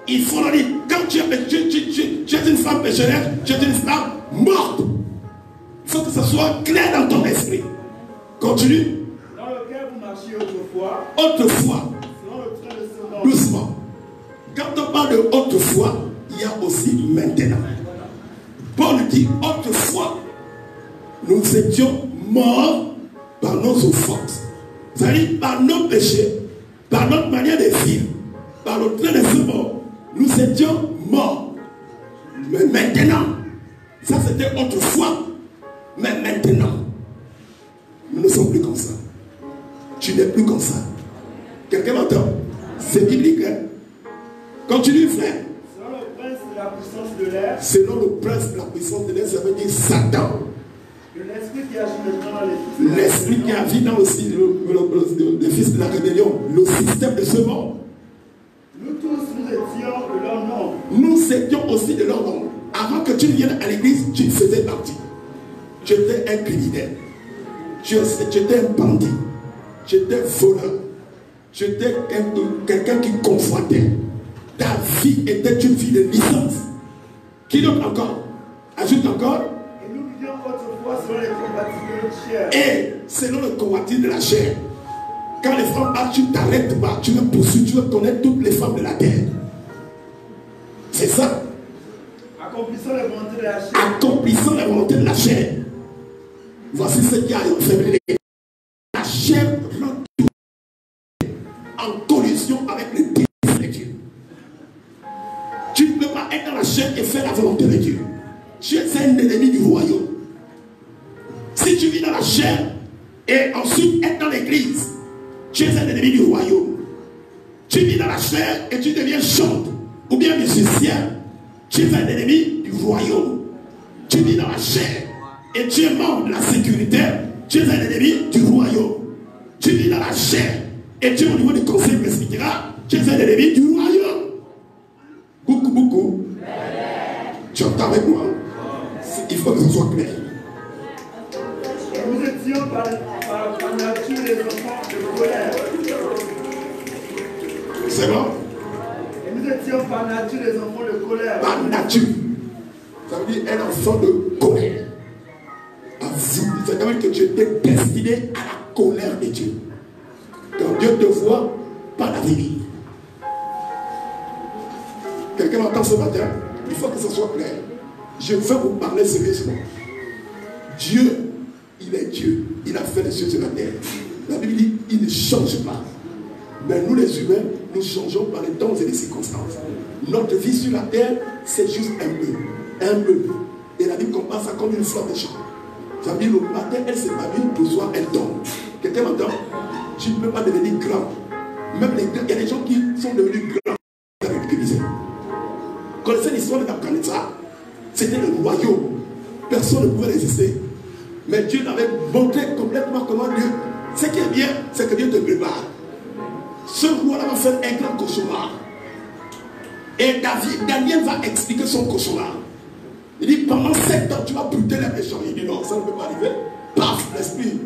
Il faut le dire, quand tu es une femme pécheresse, tu es une femme morte. Il faut que ce soit clair dans ton esprit. Continue. Dans lequel vous marchiez autrefois. Autrefois. Selon le train de ce monde. Doucement. Quand on parle de autrefois, il y a aussi maintenant. Paul dit autrefois, nous étions morts par nos offenses. C'est-à-dire par nos péchés, par notre manière de vivre, par le train de ce monde, nous étions morts. Mais maintenant, ça c'était autrefois, mais maintenant, nous ne sommes plus comme ça. Tu n'es plus comme ça. Quelqu'un m'entend? C'est biblique, hein? Continue, frère. Selon le prince de la puissance de l'air. Selon le prince de la puissance de l'air, ça veut dire Satan. L'esprit qui agit maintenant dans les fils. L'esprit qui agit dans aussi le fils de la rébellion, le système de ce monde. Nous tous, nous étions de leur nom. Nous étions aussi de leur nom. Avant que tu viennes à l'église, tu faisais partie. Tu étais un criminel. Tu étais un bandit. Tu étais voleur. Tu étais quelqu'un qui convoitait. Ta vie était une vie de licence. Qui d'autre encore? Ajoute encore. Et nous vivions autrefois selon les convoitises de notre chair. Et selon le convoitise de la chair. Quand les femmes partent, tu t'arrêtes pas. Tu veux poursuivre, tu veux connaître toutes les femmes de la terre. C'est ça. Accomplissant la volonté de la chair. Accomplissant la volonté de la chair. Voici ce qui a enfermé les. La chair rentre en collision avec le désirs de Dieu. Tu ne peux pas être dans la chair et faire la volonté de Dieu. Tu es un ennemi du royaume. Si tu vis dans la chair et ensuite être dans l'église, tu es un ennemi du royaume. Tu vis dans la chair et tu deviens chanteur ou bien musicien, tu es un ennemi du royaume. Tu vis dans la chair et tu es membre de la sécurité, tu es un ennemi du royaume. Tu vis dans la chair et tu es au niveau du conseil presbytéral, tu es un ennemi du royaume. Beaucoup. Tu entends avec moi? Il faut que ce soit clair. Et nous étions par nature les enfants de colère. C'est bon? Et nous étions par nature les enfants de colère. Par nature. Ça veut dire un enfant de colère. C'est-à-dire que tu étais destiné à la colère de Dieu. Quand Dieu te voit, pas d'avenir. Quelqu'un m'entend ce matin? Il faut que ce soit clair. Je veux vous parler sérieusement. Dieu, il est Dieu. Il a fait les cieux sur la terre. La Bible dit, il ne change pas. Mais nous les humains, nous changeons par les temps et les circonstances. Notre vie sur la terre, c'est juste un peu. Et la Bible compare ça comme une fleur de champ. Ça veut dire le matin, elle s'épanouit, le soir, elle tombe. Quelqu'un m'entend? Tu ne peux pas devenir grand. Même il y a des gens qui sont devenus grands avec l'Église. Connaissez l'histoire de Nebuchadnezzar? C'était le royaume. Personne ne pouvait résister. Mais Dieu l'avait montré complètement comment Dieu. Ce qui est bien, c'est que Dieu te prépare. Ce roi-là va faire un grand cauchemar. Et Daniel va expliquer son cauchemar. Il dit, pendant 7 ans, tu vas brûler les méchants. Il dit, non, ça ne peut pas arriver. Paf, l'esprit.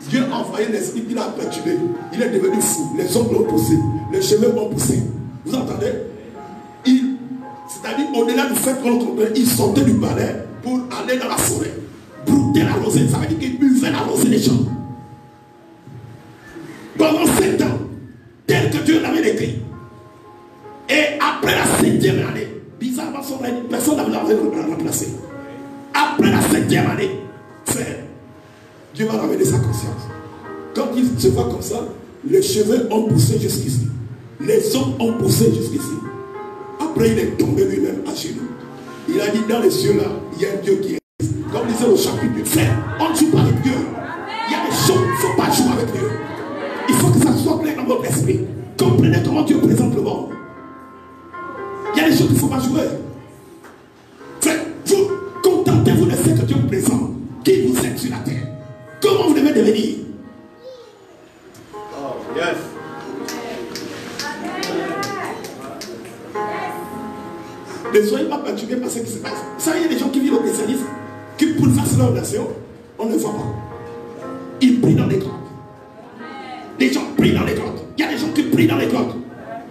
Dieu a envoyé l'esprit qui l'a perturbé. Il est devenu fou. Les hommes l'ont poussé. Les cheveux l'ont poussé. Vous entendez? C'est-à-dire, au-delà du fait qu'on le comprenait, il sortait du palais pour aller dans la forêt. Brouter la rosée. Ça veut dire qu'il buvait la rosée des gens. Pendant 7 ans, tel que Dieu l'avait écrit. Et après la 7e année, bizarrement, personne n'avait remplacé. Après la 7e année, frère, Dieu va ramener sa conscience. Quand il se voit comme ça, les cheveux ont poussé jusqu'ici. Les hommes ont poussé jusqu'ici. Après, il est tombé lui-même à genoux. Il a dit, dans les cieux là, il y a un Dieu qui est. Comme disait le chapitre du frère, on ne joue pas avec Dieu. Il y a des choses, il ne faut pas jouer avec Dieu. Il faut que ça soit clair dans votre esprit. Comprenez comment Dieu présente le monde. Il y a des choses qu'il ne faut pas jouer. Frère, vous contentez-vous de ce que Dieu vous présente. Qui vous êtes sur la terre. Comment vous devez devenir. Oh, yes. Ne soyez pas perturbés par ce qui se passe. Ça, il y a des gens qui vivent au christianisme, qui pour faire leur nation, on ne voit pas. Ils prient dans les grottes. Des gens prient dans les grottes. Il y a des gens qui prient dans les grottes.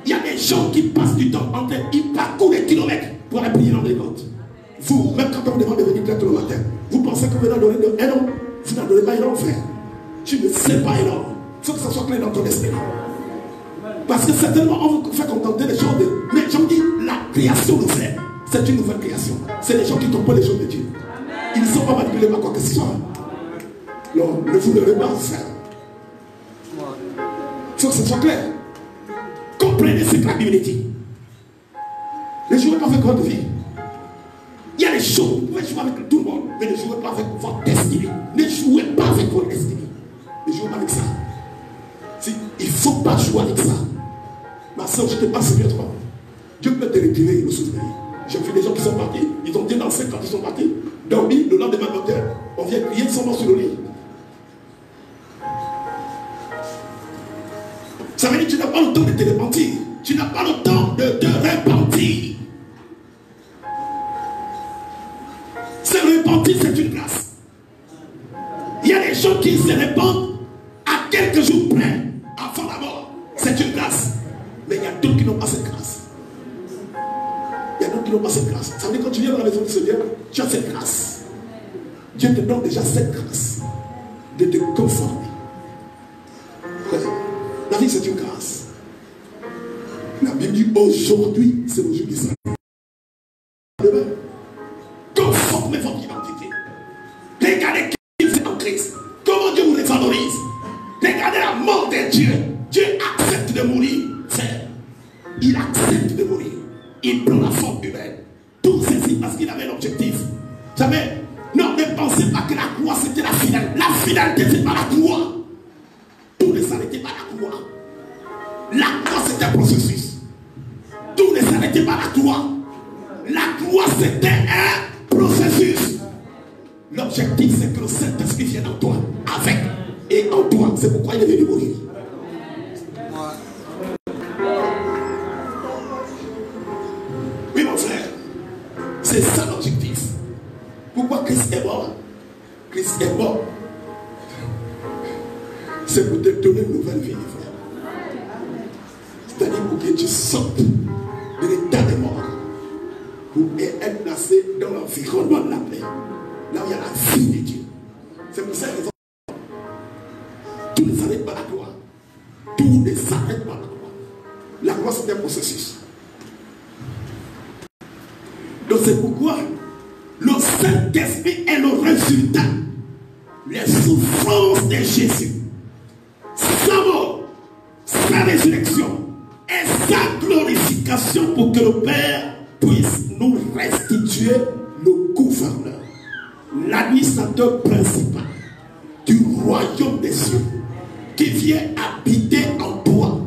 Il y a des gens qui passent du temps en train, ils parcourent des kilomètres pour aller prier dans les grottes. Vous, même quand on vous demande de venir prêter le matin, vous pensez que vous allez donner un nom. Vous n'en donnez pas énorme, frère. Tu ne sais pas énorme. Il faut que ça soit clair dans ton esprit. Parce que certainement, on vous fait contenter des choses. Mais j'en dis, la création de frère, c'est une nouvelle création. C'est les gens qui comprennent les choses de Dieu. Ils ne sont pas manipulés par quoi que ce soit. Non, ne vous levez pas, frère. Il faut que ça soit clair. Comprenez ce que la Bible dit. Ne jouez pas avec votre vie. Il y a des choses, vous pouvez jouer avec tout le monde, mais ne jouez pas avec votre destinée. Ne jouez pas avec votre destinée. Ne jouez pas avec ça. Il ne faut pas jouer avec ça. Ma soeur, je te passe sérieusement. Dieu peut te retirer le souvenir. J'ai vu des gens qui sont partis, ils ont été dans 5 ans, ils sont partis, dormi, le lendemain matin, on vient crier son nom sur le lit. Ça veut dire que tu n'as pas le temps de te repentir. Tu n'as pas le temps de te repentir. Se repentir, c'est une grâce. Il y a des gens qui se repentent à quelques jours près, avant la mort. C'est une grâce. Mais il y a d'autres qui n'ont pas cette grâce. Il y a d'autres qui n'ont pas cette grâce. Ça veut dire que quand tu viens dans la maison du Seigneur, tu as cette grâce. Dieu te donne déjà cette grâce de te conformer. La vie, c'est une grâce. La Bible dit aujourd'hui, c'est le jour du salut. Demain, conformez votre identité. Regardez qui vous êtes en Christ. Comment Dieu vous les valorise. Regardez la mort de Dieu. Dieu accepte de mourir. Il accepte de mourir. Il prend la forme humaine. Tout ceci parce qu'il avait l'objectif. Vous savez, non, ne pensez pas que la croix c'était la finale. La finalité, c'est pas la croix. Tout ne s'arrêtait pas à la croix. La croix, c'était un processus. Tout ne s'arrêtait pas à la croix. La croix, c'était un processus. L'objectif, c'est que le Saint-Esprit vienne en toi, avec et en toi. C'est pourquoi il est venu mourir. Oui, mon frère, c'est ça l'objectif. Pourquoi Christ est mort? Christ est mort. C'est pour te donner une nouvelle vie, frère. C'est-à-dire pour que tu sortes de l'état de mort, pour être placé dans l'environnement de la paix, là où il y a la vie de Dieu. C'est pour ça que tout ne s'arrête pas à la croix. Tout ne s'arrête pas à la croix. La croix, c'est un processus. Donc c'est pourquoi le Saint-Esprit est le résultat, les souffrances de Jésus. Sa mort, sa résurrection et sa glorification pour que le Père puisse nous restituer le gouverneur, l'administrateur principal du royaume des cieux qui vient habiter en toi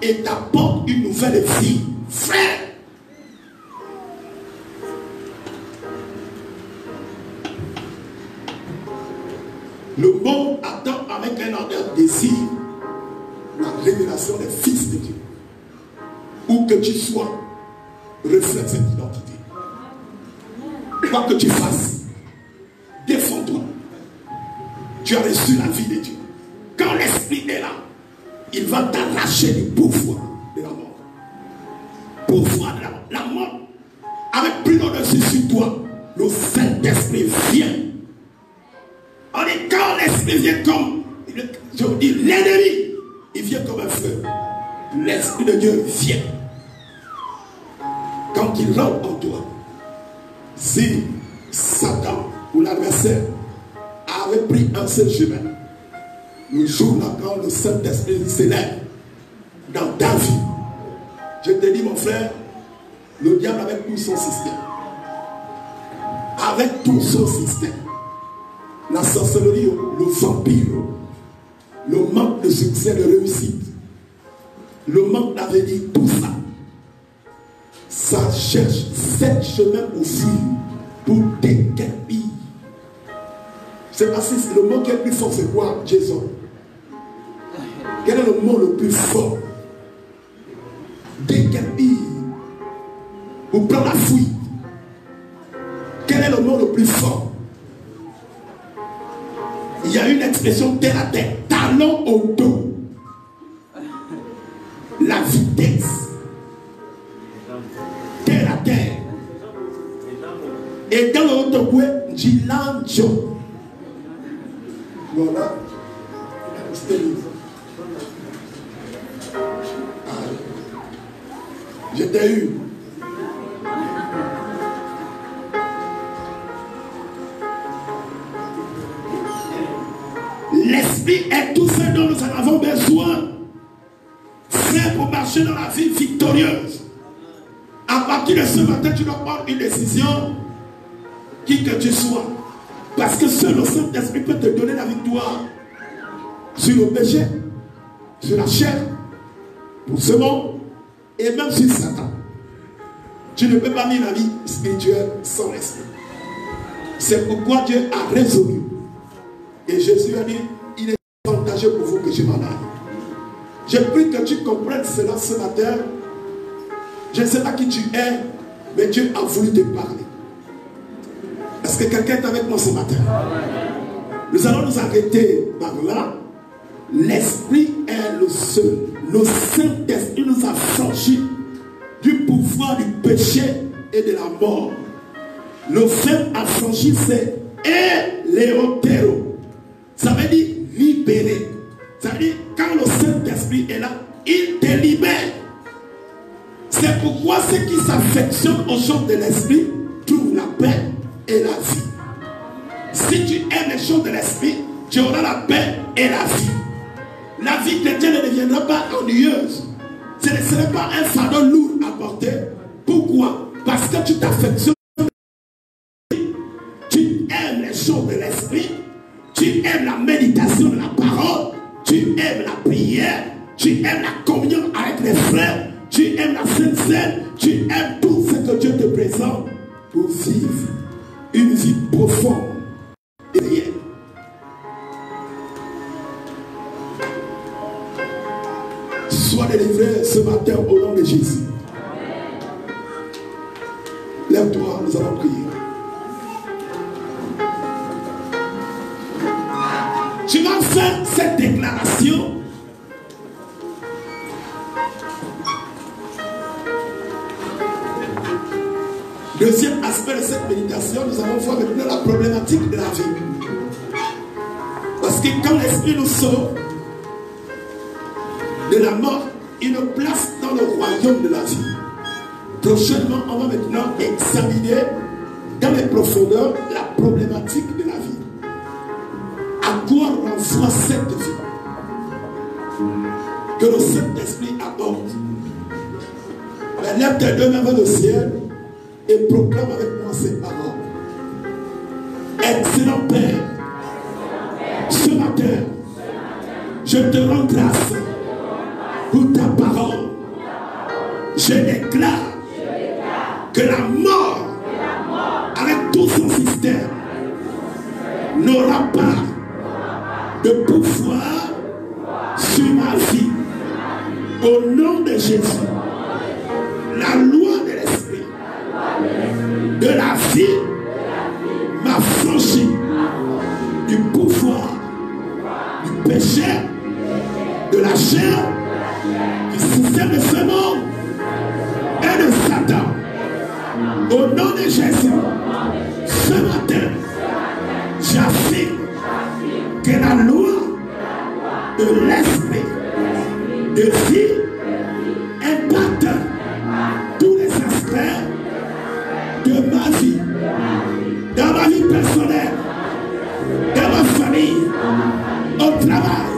et t'apporte une nouvelle vie. Frère, le monde attend avec un ardent désir la révélation des fils de Dieu. Où que tu sois, reflète cette identité. Quoi que tu fasses, défends-toi. Tu as reçu la vie de Dieu. Quand l'Esprit est là, il va t'arracher du pouvoir de la mort. Pouvoir de la mort. La mort, avec plus d'au-dessus sur toi, le Saint-Esprit vient. On dit quand l'Esprit vient comme, je vous dis, l'ennemi, il vient comme un feu. L'Esprit de Dieu vient. Quand il rentre en toi, si Satan ou l'adversaire avait pris un seul chemin, le jour là quand le Saint-Esprit s'élève dans ta vie, je te dis mon frère, le diable avec tout son système, avec tout son système, la sorcellerie, le vampire, le manque de succès, de réussite, le manque d'avenir, tout ça, ça cherche 7 chemins pour fuir, pour déguerpir. C'est parce que le mot qui est le plus fort, c'est quoi? Jason. Quel est le mot le plus fort? Déguerpir. Pour prendre la fuite. Quel est le mot le plus fort? Il y a une l'expression terre à terre, talon au dos. La vitesse. Terre à terre. Et dans l'autre coin, Gilanjo. Voilà. Je t'ai eu. L'esprit est tout ce dont nous en avons besoin. C'est pour marcher dans la vie victorieuse. À partir de ce matin, tu dois prendre une décision, qui que tu sois. Parce que seul le Saint-Esprit peut te donner la victoire sur le péché, sur la chair, pour ce monde, et même sur Satan. Tu ne peux pas vivre la vie spirituelle sans l'esprit. C'est pourquoi Dieu a résolu. Et Jésus a dit, il est avantageux pour vous que je m'en aille. Je prie que tu comprennes cela ce matin. Je ne sais pas qui tu es, mais Dieu a voulu te parler. Est-ce que quelqu'un est avec moi ce matin? Nous allons nous arrêter par là. L'Esprit est le seul. Le Saint-Esprit nous a franchi du pouvoir du péché et de la mort. Le fait affranchi, c'est éléotero. Ça veut dire libérer. Ça veut dire quand le Saint-Esprit est là, il te libère. C'est pourquoi ceux qui s'affectionnent aux choses de l'Esprit trouvent la paix et la vie. Si tu aimes les choses de l'Esprit, tu auras la paix et la vie. La vie chrétienne ne deviendra pas ennuyeuse. Ce ne serait pas un fardeau lourd à porter. Pourquoi? Parce que tu t'affectionnes. Tu aimes les choses de l'Esprit. Tu aimes la méditation de la parole. Tu aimes la prière. Tu aimes la communion avec les frères. Tu aimes la Sainte Seine. Tu aimes tout ce que Dieu te présente pour vivre une vie profonde et réelle. Sois délivré ce matin au nom de Jésus. Lève-toi, nous allons prier. Tu vas faire cette déclaration. Deuxième aspect de cette méditation, nous allons voir maintenant la problématique de la vie. Parce que quand l'Esprit nous sauve de la mort, il nous place dans le royaume de la vie. Prochainement, on va maintenant examiner dans les profondeurs la problématique de la vie. À quoi renvoie cette vie que le Saint-Esprit apporte? Lève tes deux mains vers le ciel et proclame avec moi ces paroles. Excellent Père, ce matin, je te rends grâce pour ta parole. Je déclare que la mort, avec tout son système, n'aura pas de pouvoir sur ma vie. Au nom de Jésus, la loi de l'Esprit, de la vie, m'a franchi du pouvoir, du péché, de la chair, du système de ce monde et de Satan. Au nom de Jésus, ce matin, j'affirme que la loi de l'Esprit de vie impacte tous les aspects de ma vie, dans ma vie personnelle, dans ma famille, au travail.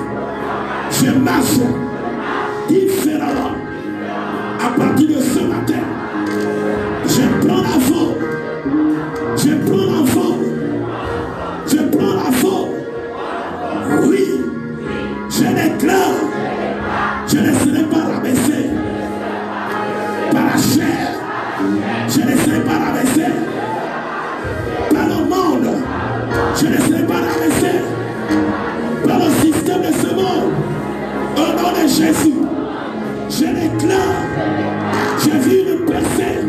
Je marche différemment. À partir de ce matin, je prends la faute. Je prends la faute. Je prends la faute. Oui, je déclare, je ne serai pas rabaissé par la chair. Je ne serai pas rabaissé par le monde. Je ne serai pas rabaissé par le système de ce monde. Au nom de Jésus, je déclare, je vis une percée.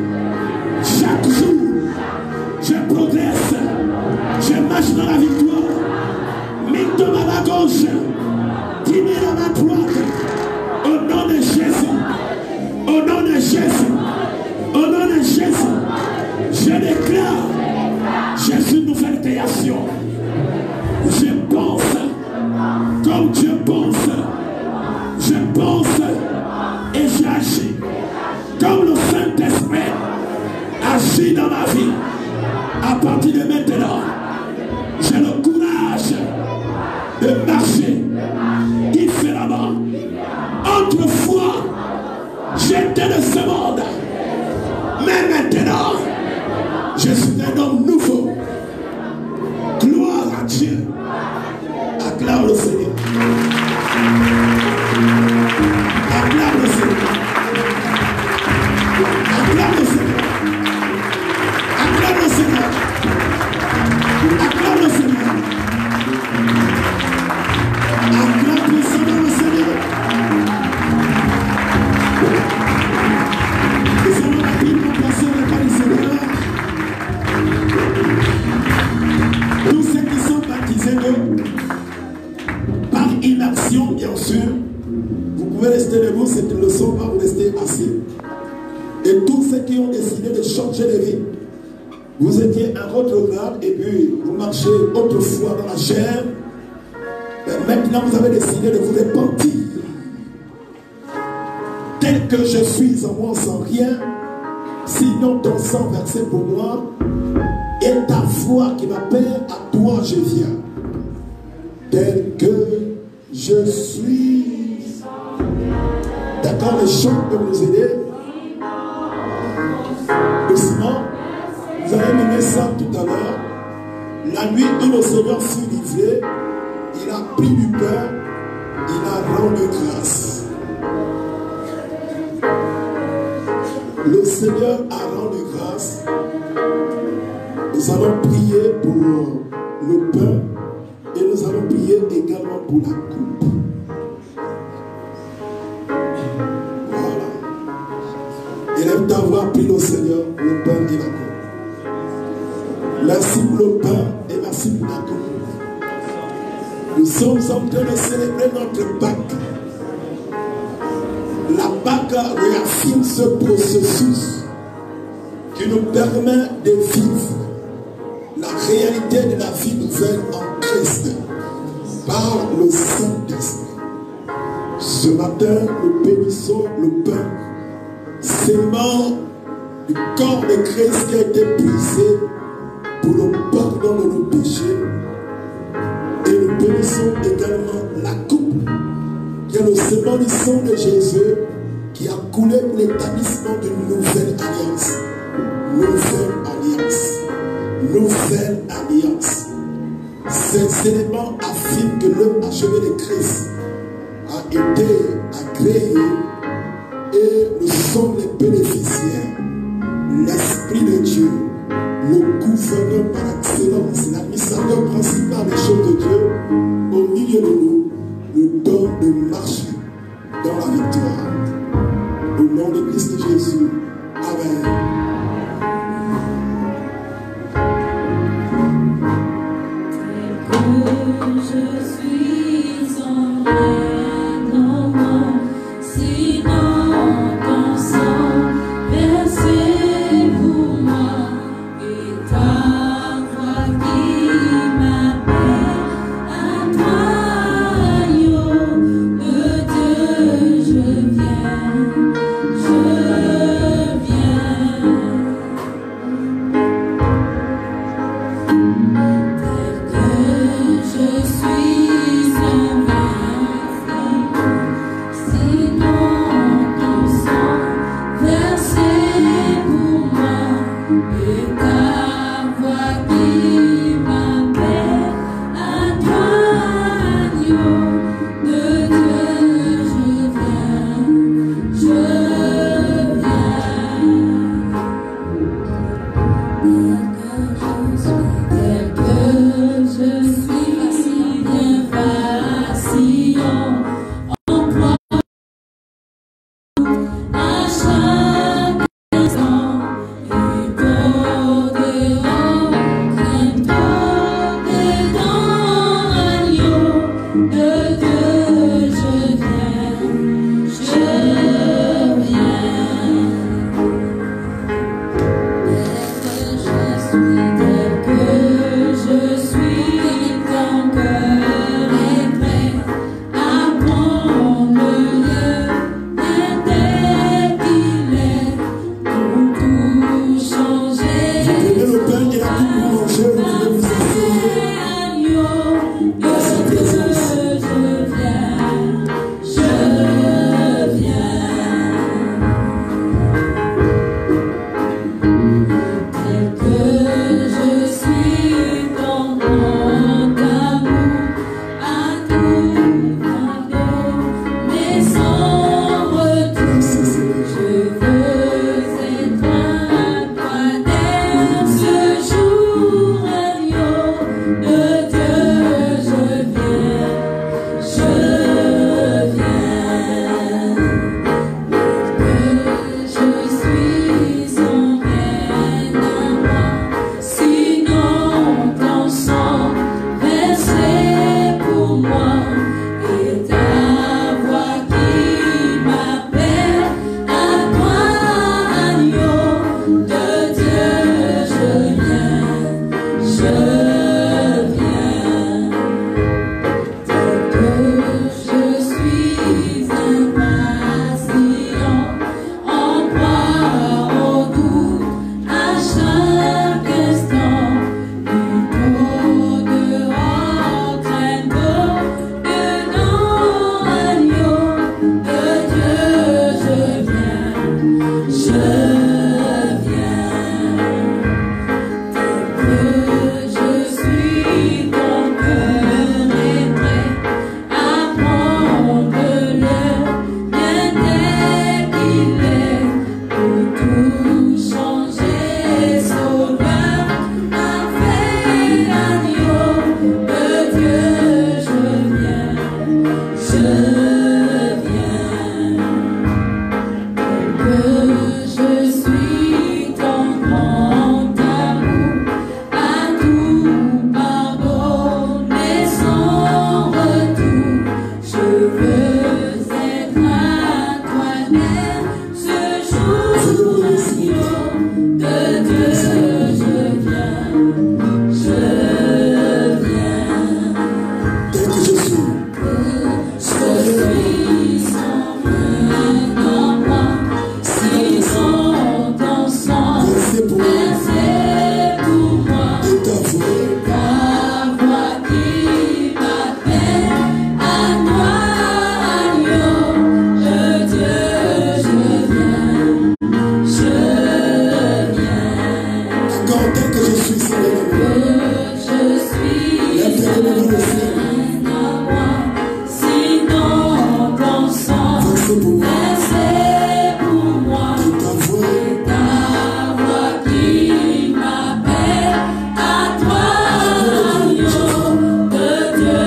Chaque jour, je progresse. Je marche dans la victoire. pense et j'agis comme le Saint-Esprit agit dans ma vie. À partir de maintenant, j'ai le courage de marcher différemment. Autrefois, j'étais de ce monde, mais maintenant, je suis un homme nouveau. Gloire à Dieu. Acclame le Seigneur. Acclame le Seigneur. Acclame le Seigneur. Acclame le Seigneur. Acclame le Seigneur. Acclame puissamment le Seigneur. Nous allons rapidement passer à la part du Seigneur. Tous ceux qui sont baptisés par inaction, bien sûr, vous pouvez rester debout, c'est une leçon, pas vous rester assis. Et tous ceux qui ont décidé de changer de vie, vous étiez à votre grade et puis vous marchez autrefois dans la chair. Mais maintenant vous avez décidé de vous repentir. Tel que je suis en moi sans rien, sinon ton sang versé pour moi, et ta foi qui m'appelle, à toi je viens. Tel que je suis. D'accord, les chants peuvent nous aider. Doucement, vous avez mené ça tout à l'heure. La nuit où le Seigneur fut livré, il a pris du pain, il a rendu grâce. Le Seigneur a rendu grâce. Nous allons prier pour le pain et nous allons prier également pour la coupe. Voilà. Élève ta voix, prie le Seigneur, le pain et la coupe. Merci pour le pain et merci pour la coupe. Nous sommes en train de célébrer notre Pâques. La Pâques réaffirme ce processus qui nous permet de vivre la réalité de la vie nouvelle en Christ par le Saint-Esprit. Ce matin, nous bénissons le pain, sément du corps de Christ qui a été brisé pour le pardon de nos péchés. Et nous bénissons également la coupe, qui est le sément du sang de Jésus, qui a coulé pour l'établissement d'une nouvelle alliance. Nouvelle alliance. Nouvelle alliance. Ces éléments affirment que l'œuvre achevée de Christ a été agréée et nous sommes les bénéficiaires. L'Esprit de Dieu, le gouverneur par excellence, l'administrateur principal des choses de Dieu, au milieu de nous, nous donne de marcher dans la victoire. Au nom de Christ Jésus. Amen. Je suis en rien en moi, sinon ton sang versé pour moi, et ta voix qui m'appelle à toi, de Dieu je viens. c'est pour moi. Mais c'est pour moi. Et ta voix, Ta voix qui m'appelle à toi, agneau de Dieu,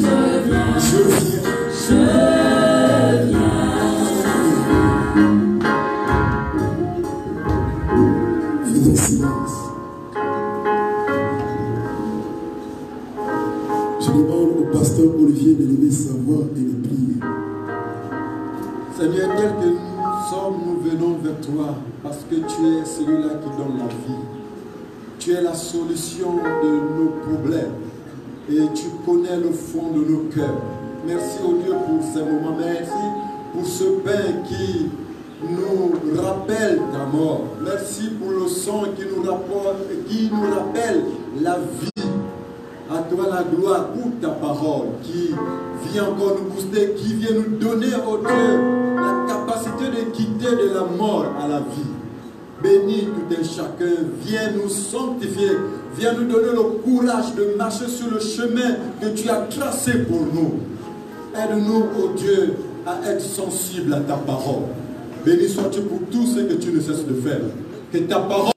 je viens. je viens. Je viens. Fais un silence. Je demande au pasteur Olivier de lever sa voix et de prier. Seigneur, tel que nous sommes, nous venons vers toi parce que tu es celui-là qui donne la vie. Tu es la solution de nos problèmes et tu connais le fond de nos cœurs. Merci au Dieu pour ces moments. Merci pour ce pain qui nous rappelle ta mort. Merci pour le sang qui nous rappelle la vie. À toi la gloire pour ta parole qui vient encore nous booster, qui vient nous donner, oh Dieu, la capacité de quitter de la mort à la vie. Bénis tout un chacun, viens nous sanctifier, viens nous donner le courage de marcher sur le chemin que tu as tracé pour nous. Aide-nous, oh Dieu, à être sensibles à ta parole. Béni sois-tu pour tout ce que tu ne cesses de faire. Que ta parole